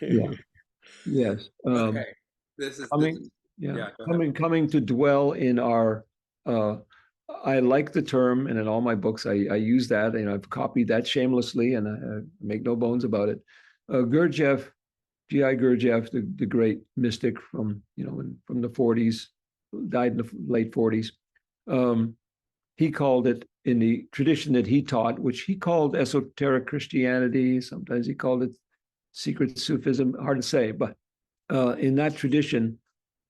yeah, yes. Okay. This is Coming, yeah, yeah, go ahead. coming to dwell in our. Uh, I like the term, and in all my books, I use that. I've copied that shamelessly, and I make no bones about it. Gurdjieff, G.I. Gurdjieff, the great mystic from from the 40s, died in the late 40s. Um, he called it, in the tradition that he taught, which he called esoteric Christianity. Sometimes he called it secret Sufism, hard to say, but in that tradition,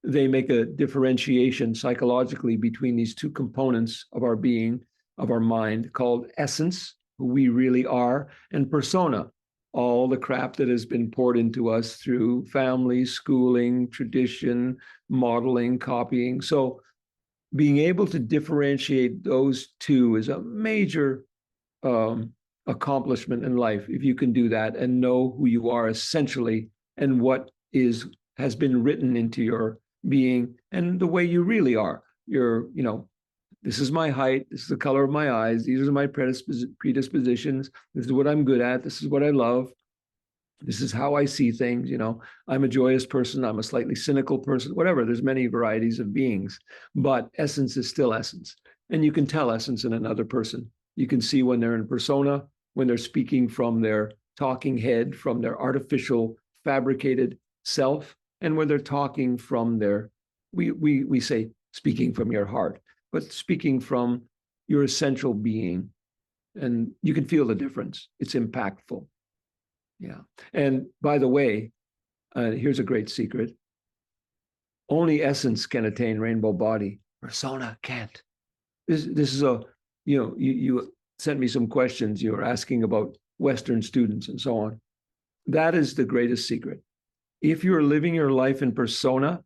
they make a differentiation psychologically between these two components of our being, of our mind, called essence, who we really are, and persona, all the crap that has been poured into us through family, schooling, tradition, modeling, copying. So being able to differentiate those two is a major um, accomplishment in life if you can do that and know who you are essentially and what is has been written into your being and the way you really are. This is my height, this is the color of my eyes, these are my predispositions, this is what I'm good at, this is what I love, this is how I see things. I'm a joyous person, I'm a slightly cynical person, whatever. There's many varieties of beings, but essence is still essence. And you can tell essence in another person. You can see when they're in persona, when they're speaking from their talking head, from their artificial fabricated self, and when they're talking from their, we say speaking from your heart, but speaking from your essential being. And you can feel the difference. It's impactful. Yeah. And by the way, here's a great secret. Only essence can attain rainbow body. Persona can't. This is you sent me some questions. You were asking about Western students and so on. That is the greatest secret. If you're living your life in persona,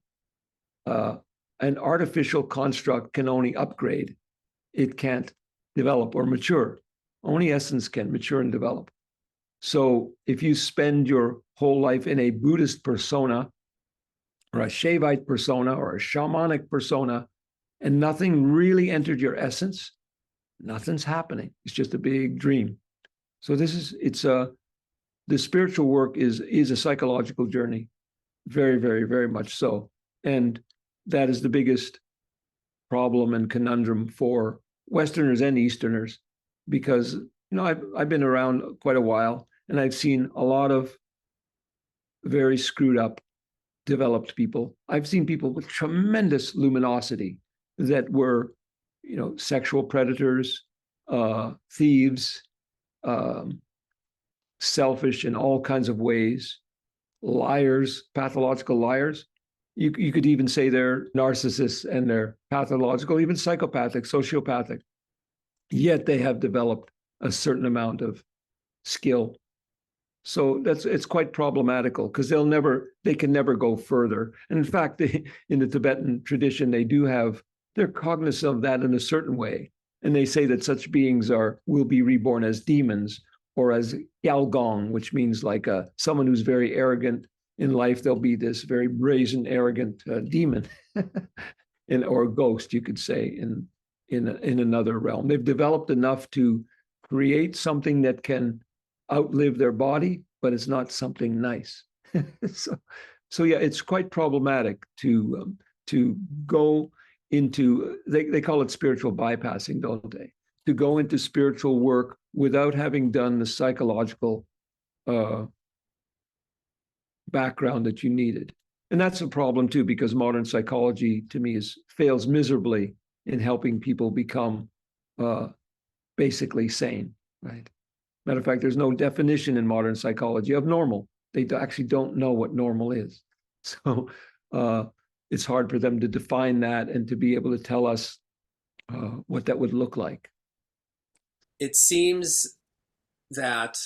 an artificial construct can only upgrade. It can't develop or mature. Only essence can mature and develop. So if you spend your whole life in a Buddhist persona or a Shaivite persona or a shamanic persona and nothing really entered your essence, nothing's happening. It's just a big dream. So the spiritual work is a psychological journey, very, very, very much so. And that is the biggest problem and conundrum for Westerners and Easterners, because I've been around quite a while, and I've seen a lot of very screwed up, developed people. I've seen people with tremendous luminosity that were, sexual predators, thieves, selfish in all kinds of ways, liars, pathological liars. You could even say they're narcissists and they're pathological, even psychopathic, sociopathic. Yet they have developed a certain amount of skill. So it's quite problematical because they can never go further. And in fact, in the Tibetan tradition, they're cognizant of that in a certain way. And they say that such beings will be reborn as demons or as Yalgong, which means like someone who's very arrogant in life. They'll be this very brazen, arrogant demon, or ghost, you could say, in another realm. They've developed enough to create something that can outlive their body, but it's not something nice. so yeah, it's quite problematic to go into, they call it spiritual bypassing, don't they? To go into spiritual work without having done the psychological background that you needed. And that's a problem too, because modern psychology to me fails miserably in helping people become basically sane, right? Matter of fact, there's no definition in modern psychology of normal. They actually don't know what normal is. So it's hard for them to define that and to be able to tell us what that would look like. It seems that,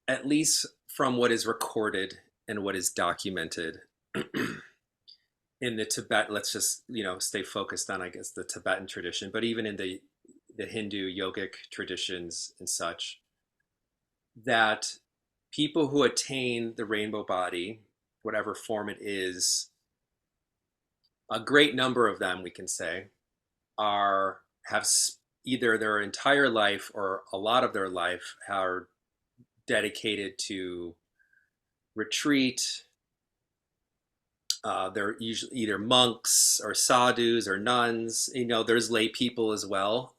at least from what is recorded and what is documented in the Tibet, let's just stay focused on, I guess, the Tibetan tradition, but even in the Hindu yogic traditions and such, that people who attain the rainbow body, whatever form it is, a great number of them, we can say, have either their entire life or a lot of their life are dedicated to retreat. They're usually either monks or sadhus or nuns. There's lay people as well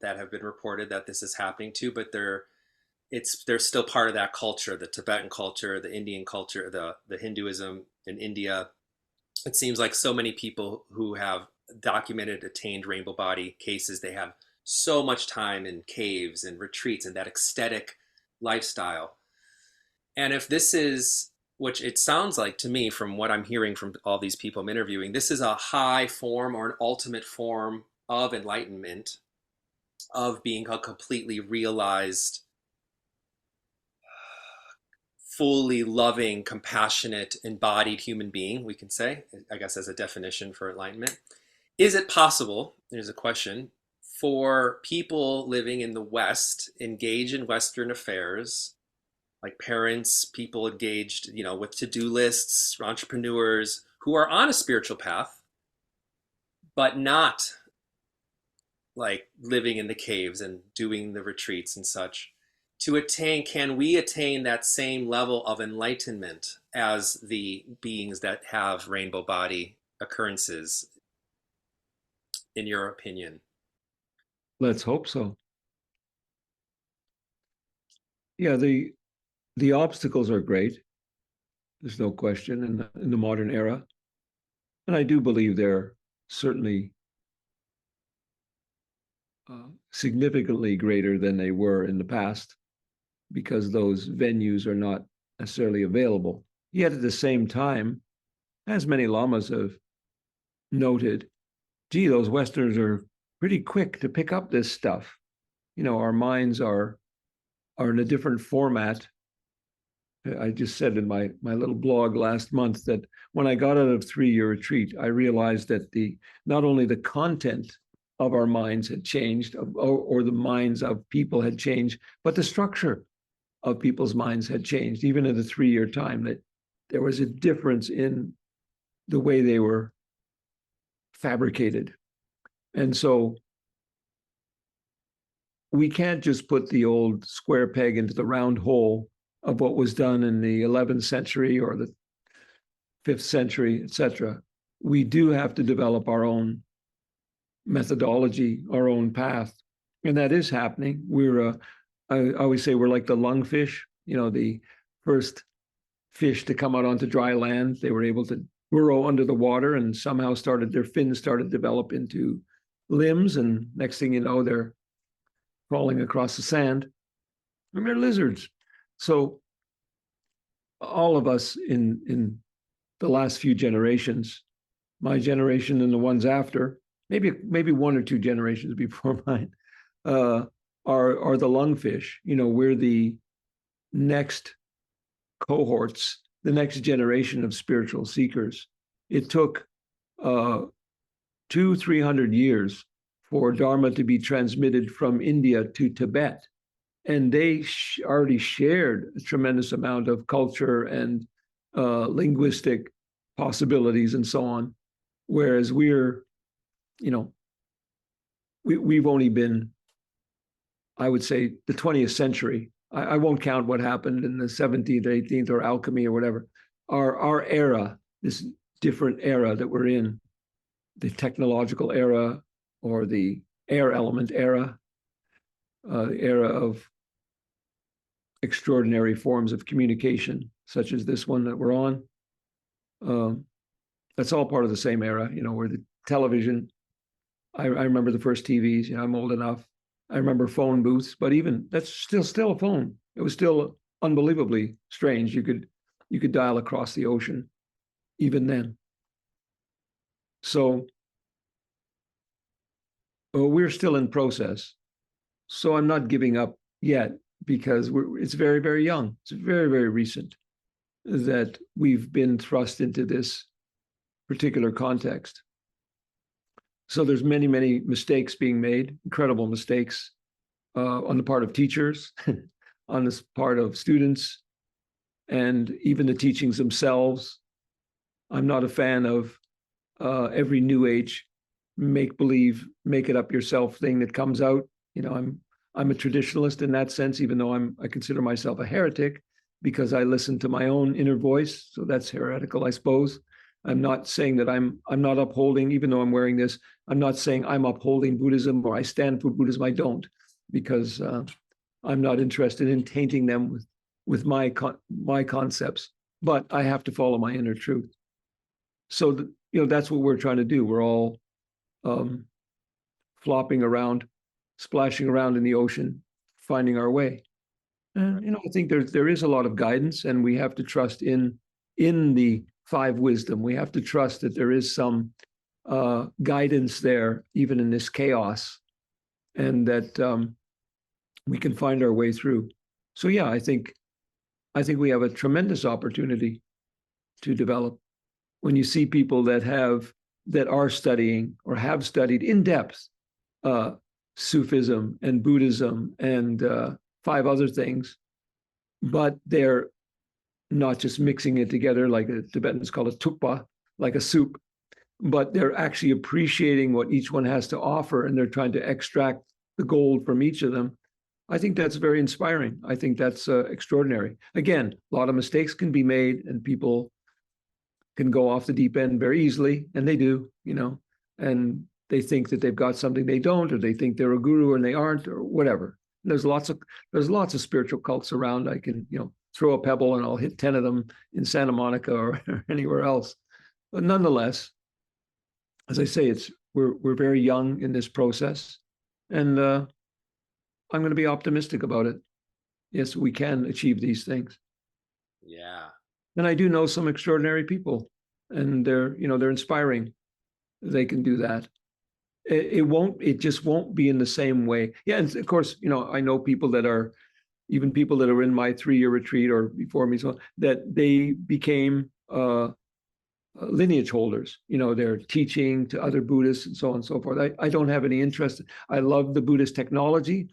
that have been reported that this is happening to, but they're still part of that culture, the Tibetan culture, the Indian culture, the Hinduism in India. It seems like so many people who have documented attained rainbow body cases, they have so much time in caves and retreats and that ecstatic lifestyle. And if this is, which it sounds like to me from what I'm hearing from all these people I'm interviewing, this is a high form or an ultimate form of enlightenment, of being a completely realized, fully loving, compassionate, embodied human being, we can say, I guess, as a definition for enlightenment. Is it possible, there's a question, for people living in the West, engage in Western affairs, like parents, people engaged, with to-do lists, entrepreneurs who are on a spiritual path, but not like living in the caves and doing the retreats and such, to attain, can we attain that same level of enlightenment as the beings that have rainbow body occurrences, in your opinion? Let's hope so. Yeah, the obstacles are great. There's no question in the modern era. And I do believe they're certainly significantly greater than they were in the past because those venues are not necessarily available. Yet at the same time, as many lamas have noted, gee, those Westerners are pretty quick to pick up this stuff. Our minds are in a different format. I just said in my little blog last month that when I got out of 3-year retreat, I realized that not only the content of our minds had changed, or the minds of people had changed, but the structure of people's minds had changed, even in the 3-year time, that there was a difference in the way they were fabricated. And so we can't just put the old square peg into the round hole of what was done in the 11th century or the 5th century, etc. We do have to develop our own methodology, our own path. And that is happening. I always say we're like the lungfish, the first fish to come out onto dry land. They were able to burrow under the water and somehow their fins started to develop into limbs. And next thing you know, they're crawling across the sand. And they're lizards. So all of us in the last few generations, my generation and the ones after, maybe 1 or 2 generations before mine, are the lungfish. We're the next cohorts, the next generation of spiritual seekers. It took 200-300 years for Dharma to be transmitted from India to Tibet. And they already shared a tremendous amount of culture and linguistic possibilities and so on. Whereas we've only been, I would say, the 20th century. I won't count what happened in the 17th, 18th, or alchemy or whatever. Our era, this different era that we're in, the technological era or the air element era, the era of extraordinary forms of communication, such as this one that we're on. That's all part of the same era, where the television, I remember the first TVs, I'm old enough. I remember phone booths, but even that's still a phone. It was still unbelievably strange. You could dial across the ocean even then. So we're still in process. So I'm not giving up yet because it's very, very young. It's very, very recent that we've been thrust into this particular context. So there's many, many mistakes being made, incredible mistakes on the part of teachers, on the part of students, and even the teachings themselves. I'm not a fan of every new age make-believe, make it up yourself thing that comes out. I'm a traditionalist in that sense, even though I consider myself a heretic because I listen to my own inner voice. So that's heretical, I suppose. I'm not saying that I'm not upholding, even though I'm wearing this, I'm not saying I'm upholding Buddhism or I stand for Buddhism. I don't, because I'm not interested in tainting them with my concepts, but I have to follow my inner truth. So that's what we're trying to do. We're all um, flopping around, splashing around in the ocean, finding our way. And I think there is a lot of guidance, and we have to trust in the five wisdom. We have to trust that there is some guidance there, even in this chaos, and that we can find our way through. So yeah, I think we have a tremendous opportunity to develop. When you see people that are studying or have studied in depth uh, Sufism and Buddhism and five other things, but they're not just mixing it together like the Tibetans call it tukpa, like a soup, but they're actually appreciating what each one has to offer, and they're trying to extract the gold from each of them. I think that's very inspiring. I think that's extraordinary. Again, a lot of mistakes can be made, and people can go off the deep end very easily, and they do, and they think that they've got something they don't, or they think they're a guru and they aren't, or whatever. There's lots of spiritual cults around. I can, throw a pebble and I'll hit 10 of them in Santa Monica or anywhere else. But nonetheless, as I say, we're very young in this process, and I'm going to be optimistic about it. Yes, we can achieve these things. Yeah. And I do know some extraordinary people, and they're inspiring. They can do that. It just won't be in the same way. Yeah, and of course, I know people that are in my 3-year retreat or before me, so that they became lineage holders. They're teaching to other Buddhists and so on and so forth. I don't have any interest. I love the Buddhist technology,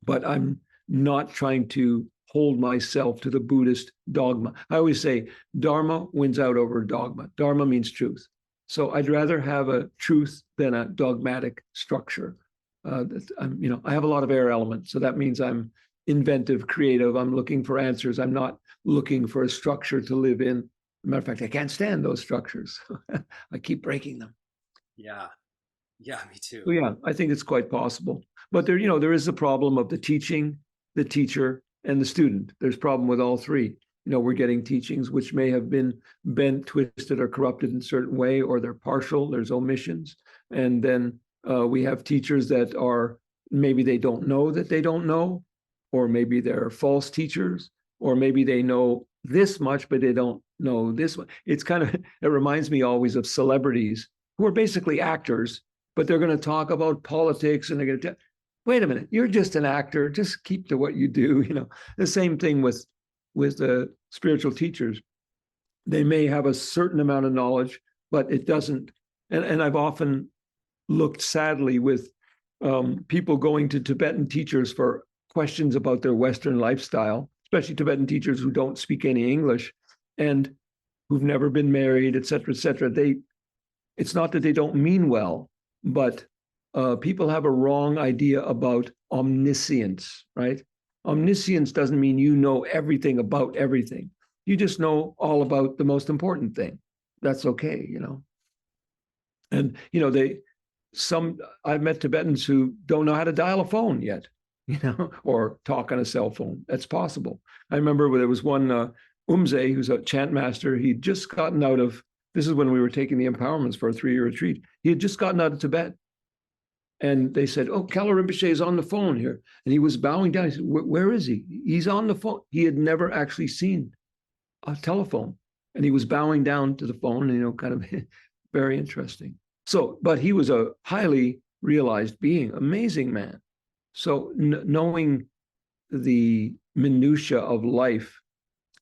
but I'm not trying to hold myself to the Buddhist dogma. I always say Dharma wins out over dogma. Dharma means truth. So I'd rather have a truth than a dogmatic structure. I have a lot of air elements, so that means I'm inventive, creative. I'm looking for answers. I'm not looking for a structure to live in. As a matter of fact, I can't stand those structures. I keep breaking them. Yeah. Yeah, me too. So yeah, I think it's quite possible. But there is the problem of the teaching, the teacher, and the student. There's a problem with all three. We're getting teachings which may have been bent, twisted, or corrupted in a certain way, or they're partial, there's omissions. And then we have teachers that are, maybe they don't know that they don't know, or maybe they're false teachers, or maybe they know this much, but they don't know this much. It reminds me always of celebrities who are basically actors, but they're going to talk about politics, and they're going to wait a minute, you're just an actor, just keep to what you do. The same thing with the spiritual teachers. They may have a certain amount of knowledge, but it doesn't. And I've often looked sadly with people going to Tibetan teachers for questions about their Western lifestyle, especially Tibetan teachers who don't speak any English and who've never been married, et cetera, et cetera. It's not that they don't mean well, but people have a wrong idea about omniscience, right? Omniscience doesn't mean you know everything about everything. You just know all about the most important thing. That's okay. And I've met Tibetans who don't know how to dial a phone yet, or talk on a cell phone. That's possible. I remember there was one Umze, who's a chant master. He'd just gotten out of, this is when we were taking the empowerments for a 3-year retreat. He had just gotten out of Tibet. And they said, "Oh, Kala Rinpoche is on the phone here." And he was bowing down. He said, "Where is he?" He's on the phone. He had never actually seen a telephone. And he was bowing down to the phone, kind of very interesting. So, but he was a highly realized being, amazing man. So knowing the minutia of life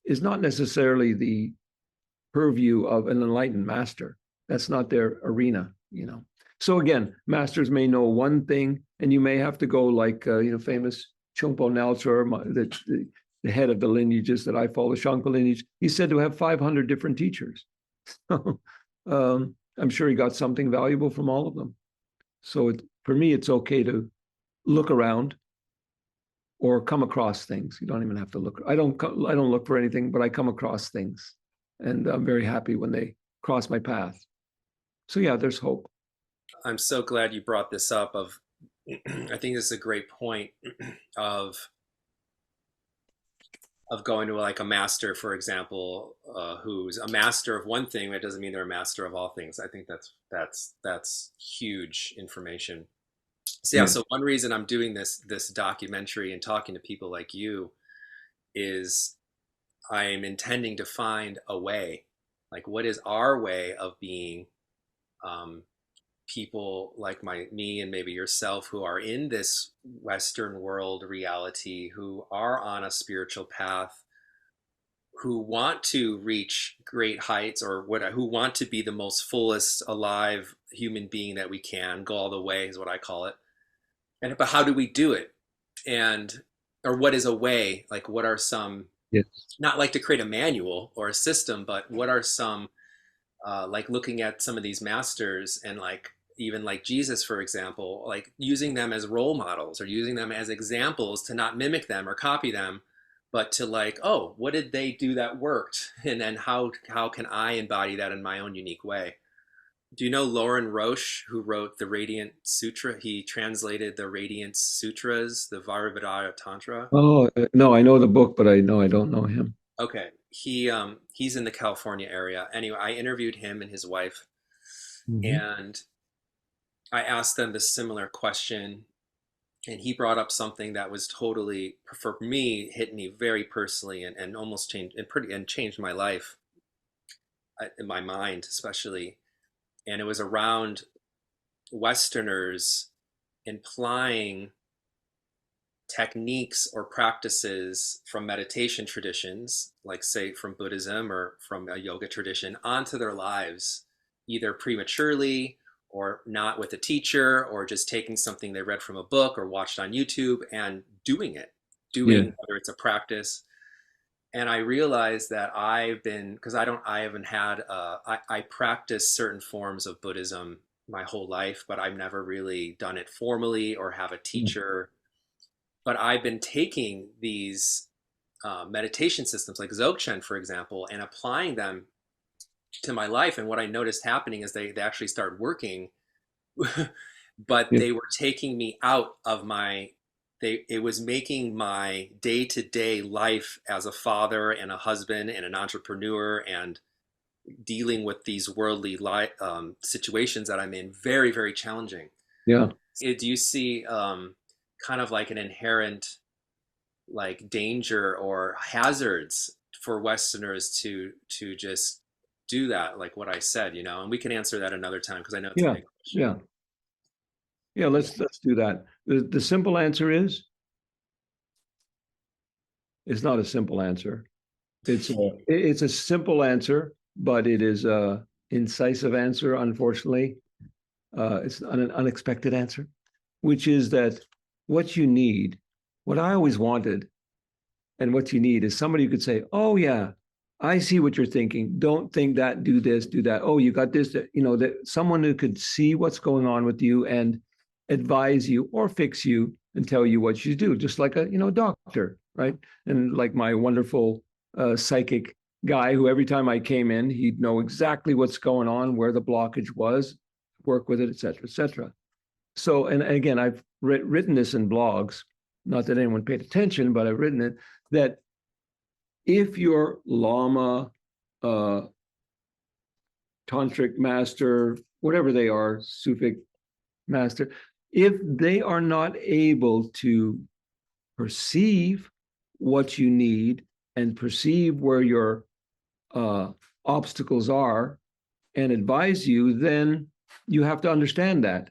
is not necessarily the purview of an enlightened master. That's not their arena. So again, masters may know one thing, and you may have to go like famous Chompo Nalchor, the head of the lineages that I follow, the Shangpa lineage. He's said to have 500 different teachers. I'm sure he got something valuable from all of them. So for me, it's okay to look around or come across things. You don't even have to look. I don't look for anything, but I come across things, and I'm very happy when they cross my path. So yeah, there's hope. I'm so glad you brought this up. I think this is a great point of of going to like a master, for example, who's a master of one thing, that doesn't mean they're a master of all things. I think that's huge information. So yeah, Yes. so one reason I'm doing this documentary and talking to people like you is I'm intending to find a way, like what is our way of being um, people like me and maybe yourself who are in this Western world reality, who are on a spiritual path, who want to reach great heights or what, who want to be the most fullest alive human being that we can, go all the way is what I call it. And but how do we do it? And or what is a way? Like what are some, Yes. not like to create a manual or a system, but what are some like looking at some of these masters and like even like Jesus, for example, like using them as role models or using them as examples to not mimic them or copy them, but to like, oh, what did they do that worked? And then how can I embody that in my own unique way? Do you know Lauren Roche, who wrote the Radiant Sutra? He translated the Radiant Sutras, the Vajrayana Tantra. Oh, no, I know the book, but I know I don't know him. Okay, he's in the California area. Anyway, I interviewed him and his wife, Hmm. and I asked them this similar question, and he brought up something that was totally, for me, hit me very personally and almost changed and changed my life, in my mind especially. And it was around Westerners implying techniques or practices from meditation traditions, like say from Buddhism or from a yoga tradition, onto their lives, either prematurely or not with a teacher, or just taking something they read from a book or watched on YouTube and doing it, Yeah. doing whether it's a practice. And I realized that I've been, because I haven't had, I practice certain forms of Buddhism my whole life, but I've never really done it formally or have a teacher. But I've been taking these meditation systems like Dzogchen, for example, and applying them to my life. And what I noticed happening is they actually started working, but Yeah. they were taking me out of my, it was making my day-to-day life as a father and a husband and an entrepreneur and dealing with these worldly situations that I'm in very, very challenging. Yeah. Do you see kind of like an inherent like danger or hazards for Westerners to just do that, like what I said, and we can answer that another time because I know it's a Yeah. big question. Yeah. Yeah. Let's do that. The simple answer is it's not a simple answer. It's a simple answer, but it is a incisive answer, unfortunately. It's an unexpected answer, which is that what you need, what I always wanted, and what you need is somebody who could say, "Oh yeah, I see what you're thinking. Don't think that. Do this. Do that. Oh, you got this. That someone who could see what's going on with you and advise you or fix you and tell you what you do, just like a doctor, right? And like my wonderful psychic guy, who every time I came in, he'd know exactly what's going on, where the blockage was, work with it, et cetera, et cetera. So, and again, I've written this in blogs, not that anyone paid attention, but I've written it, that if your Lama, uh, tantric master, whatever they are, Sufic master, if they are not able to perceive what you need and perceive where your obstacles are and advise you, then you have to understand that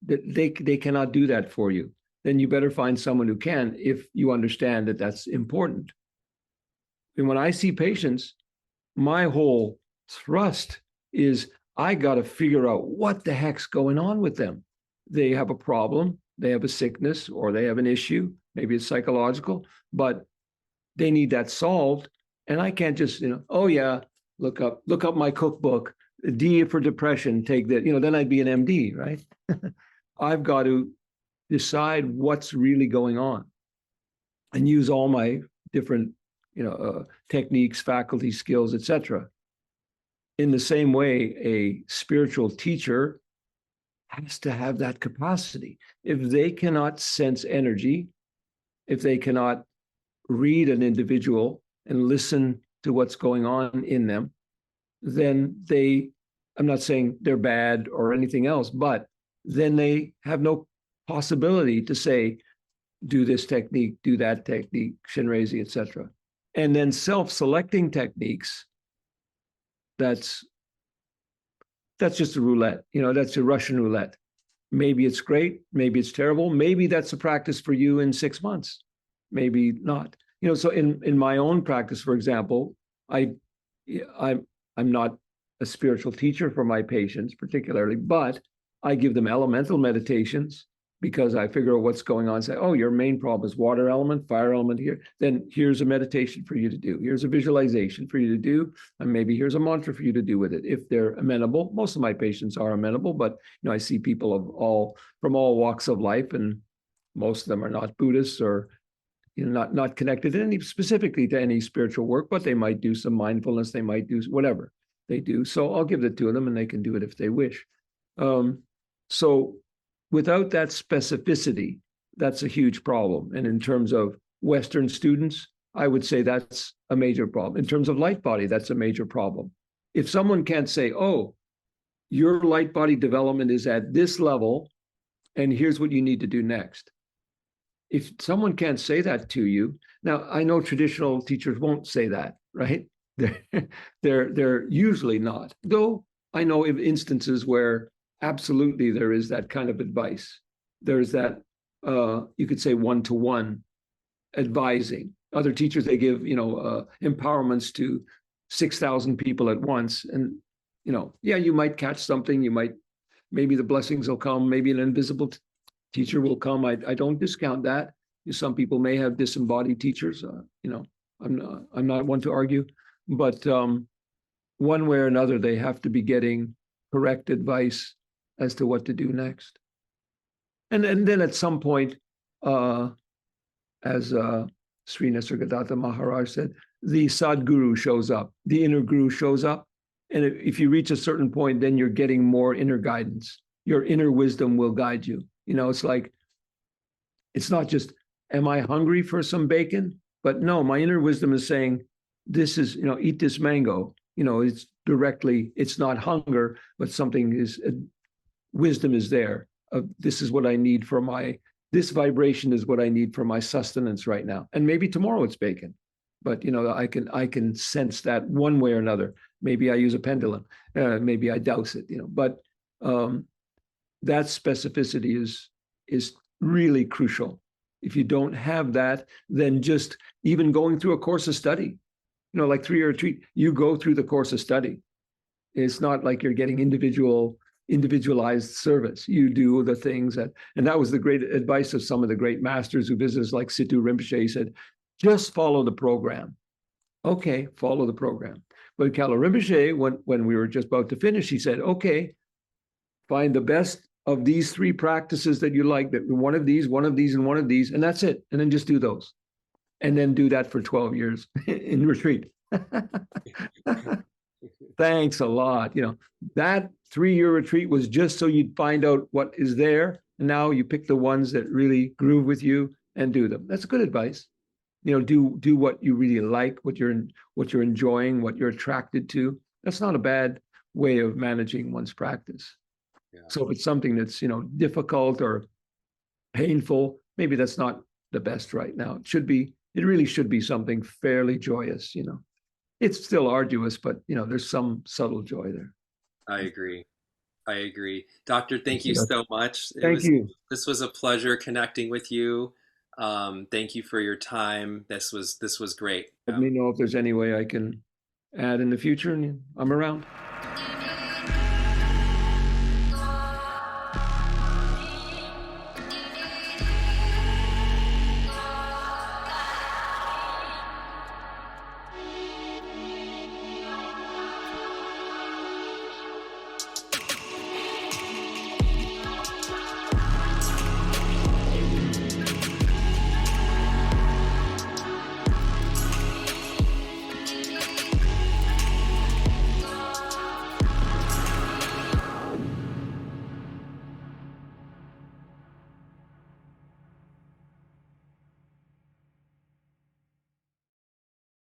they cannot do that for you. Then you better find someone who can, if you understand that that's important. And when I see patients, my whole thrust is I got to figure out what the heck's going on with them. They have a problem, they have a sickness, or they have an issue. Maybe it's psychological, but they need that solved. And I can't just, oh yeah, look up my cookbook, D for depression, take that, then I'd be an MD, right? I've got to decide what's really going on and use all my different, techniques, faculty, skills, etc. In the same way, a spiritual teacher has to have that capacity. If they cannot sense energy, if they cannot read an individual and listen to what's going on in them, then I'm not saying they're bad or anything else, but then they have no possibility to say, do this technique, do that technique, Shinrezi, etc. And then self-selecting techniques, that's just a roulette. That's a Russian roulette. Maybe it's great, maybe it's terrible, maybe that's a practice for you in 6 months, maybe not. So in my own practice, for example, I I'm not a spiritual teacher for my patients particularly, but I give them elemental meditations because I figure out what's going on. Say, oh, your main problem is water element, fire element here. Then here's a meditation for you to do. Here's a visualization for you to do. And maybe here's a mantra for you to do with it. If they're amenable, most of my patients are amenable, but I see people from all walks of life, and most of them are not Buddhists or not connected specifically to any spiritual work, but they might do some mindfulness, they might do whatever they do. So I'll give it to them and they can do it if they wish. So without that specificity, that's a huge problem. And in terms of Western students, I would say that's a major problem. In terms of light body, that's a major problem. If someone can't say, oh, your light body development is at this level, and here's what you need to do next. If someone can't say that to you, now I know traditional teachers won't say that, right? They're usually not. Though I know of instances where absolutely there is that kind of advice. There's that you could say one-to-one advising. Other teachers, they give empowerments to 6,000 people at once, and yeah, you might catch something. Maybe the blessings will come. Maybe an invisible teacher will come. I don't discount that. Some people may have disembodied teachers. I'm not one to argue, but one way or another, they have to be getting correct advice as to what to do next. And then at some point, as Sri Nisargadatta Maharaj said, the Sadguru shows up, the inner guru shows up. And if you reach a certain point, then you're getting more inner guidance. Your inner wisdom will guide you. It's like, it's not just, am I hungry for some bacon? But no, my inner wisdom is saying, this is, eat this mango. It's not hunger, but something is, wisdom is there. This is what I need this vibration is what I need for my sustenance right now. And maybe tomorrow it's bacon, but I can sense that one way or another. Maybe I use a pendulum, maybe I douse it, but that specificity is really crucial. If you don't have that, then just even going through a course of study, like 3-year retreat, you go through the course of study. It's not like you're getting individualized service. You do the things and that was the great advice of some of the great masters who visited, like Situ Rinpoche. He said, just follow the program. Okay, follow the program. But Kala Rinpoche, when we were just about to finish, he said, okay, find the best of these 3 practices that you like, that one of these, and one of these, and that's it. And then just do those. And then do that for 12 years in retreat. Thanks a lot. That 3-year retreat was just so you'd find out what is there. And now you pick the ones that really groove with you and do them. That's good advice. Do what you really like, what you're enjoying, what you're attracted to. That's not a bad way of managing one's practice. Yeah. So if it's something that's, difficult or painful, maybe that's not the best right now. It really should be something fairly joyous, It's still arduous, but, there's some subtle joy there. I agree. Doctor, thank you so much. Thank you. This was a pleasure connecting with you. Thank you for your time. This was great. Let me know if there's any way I can add in the future, and I'm around.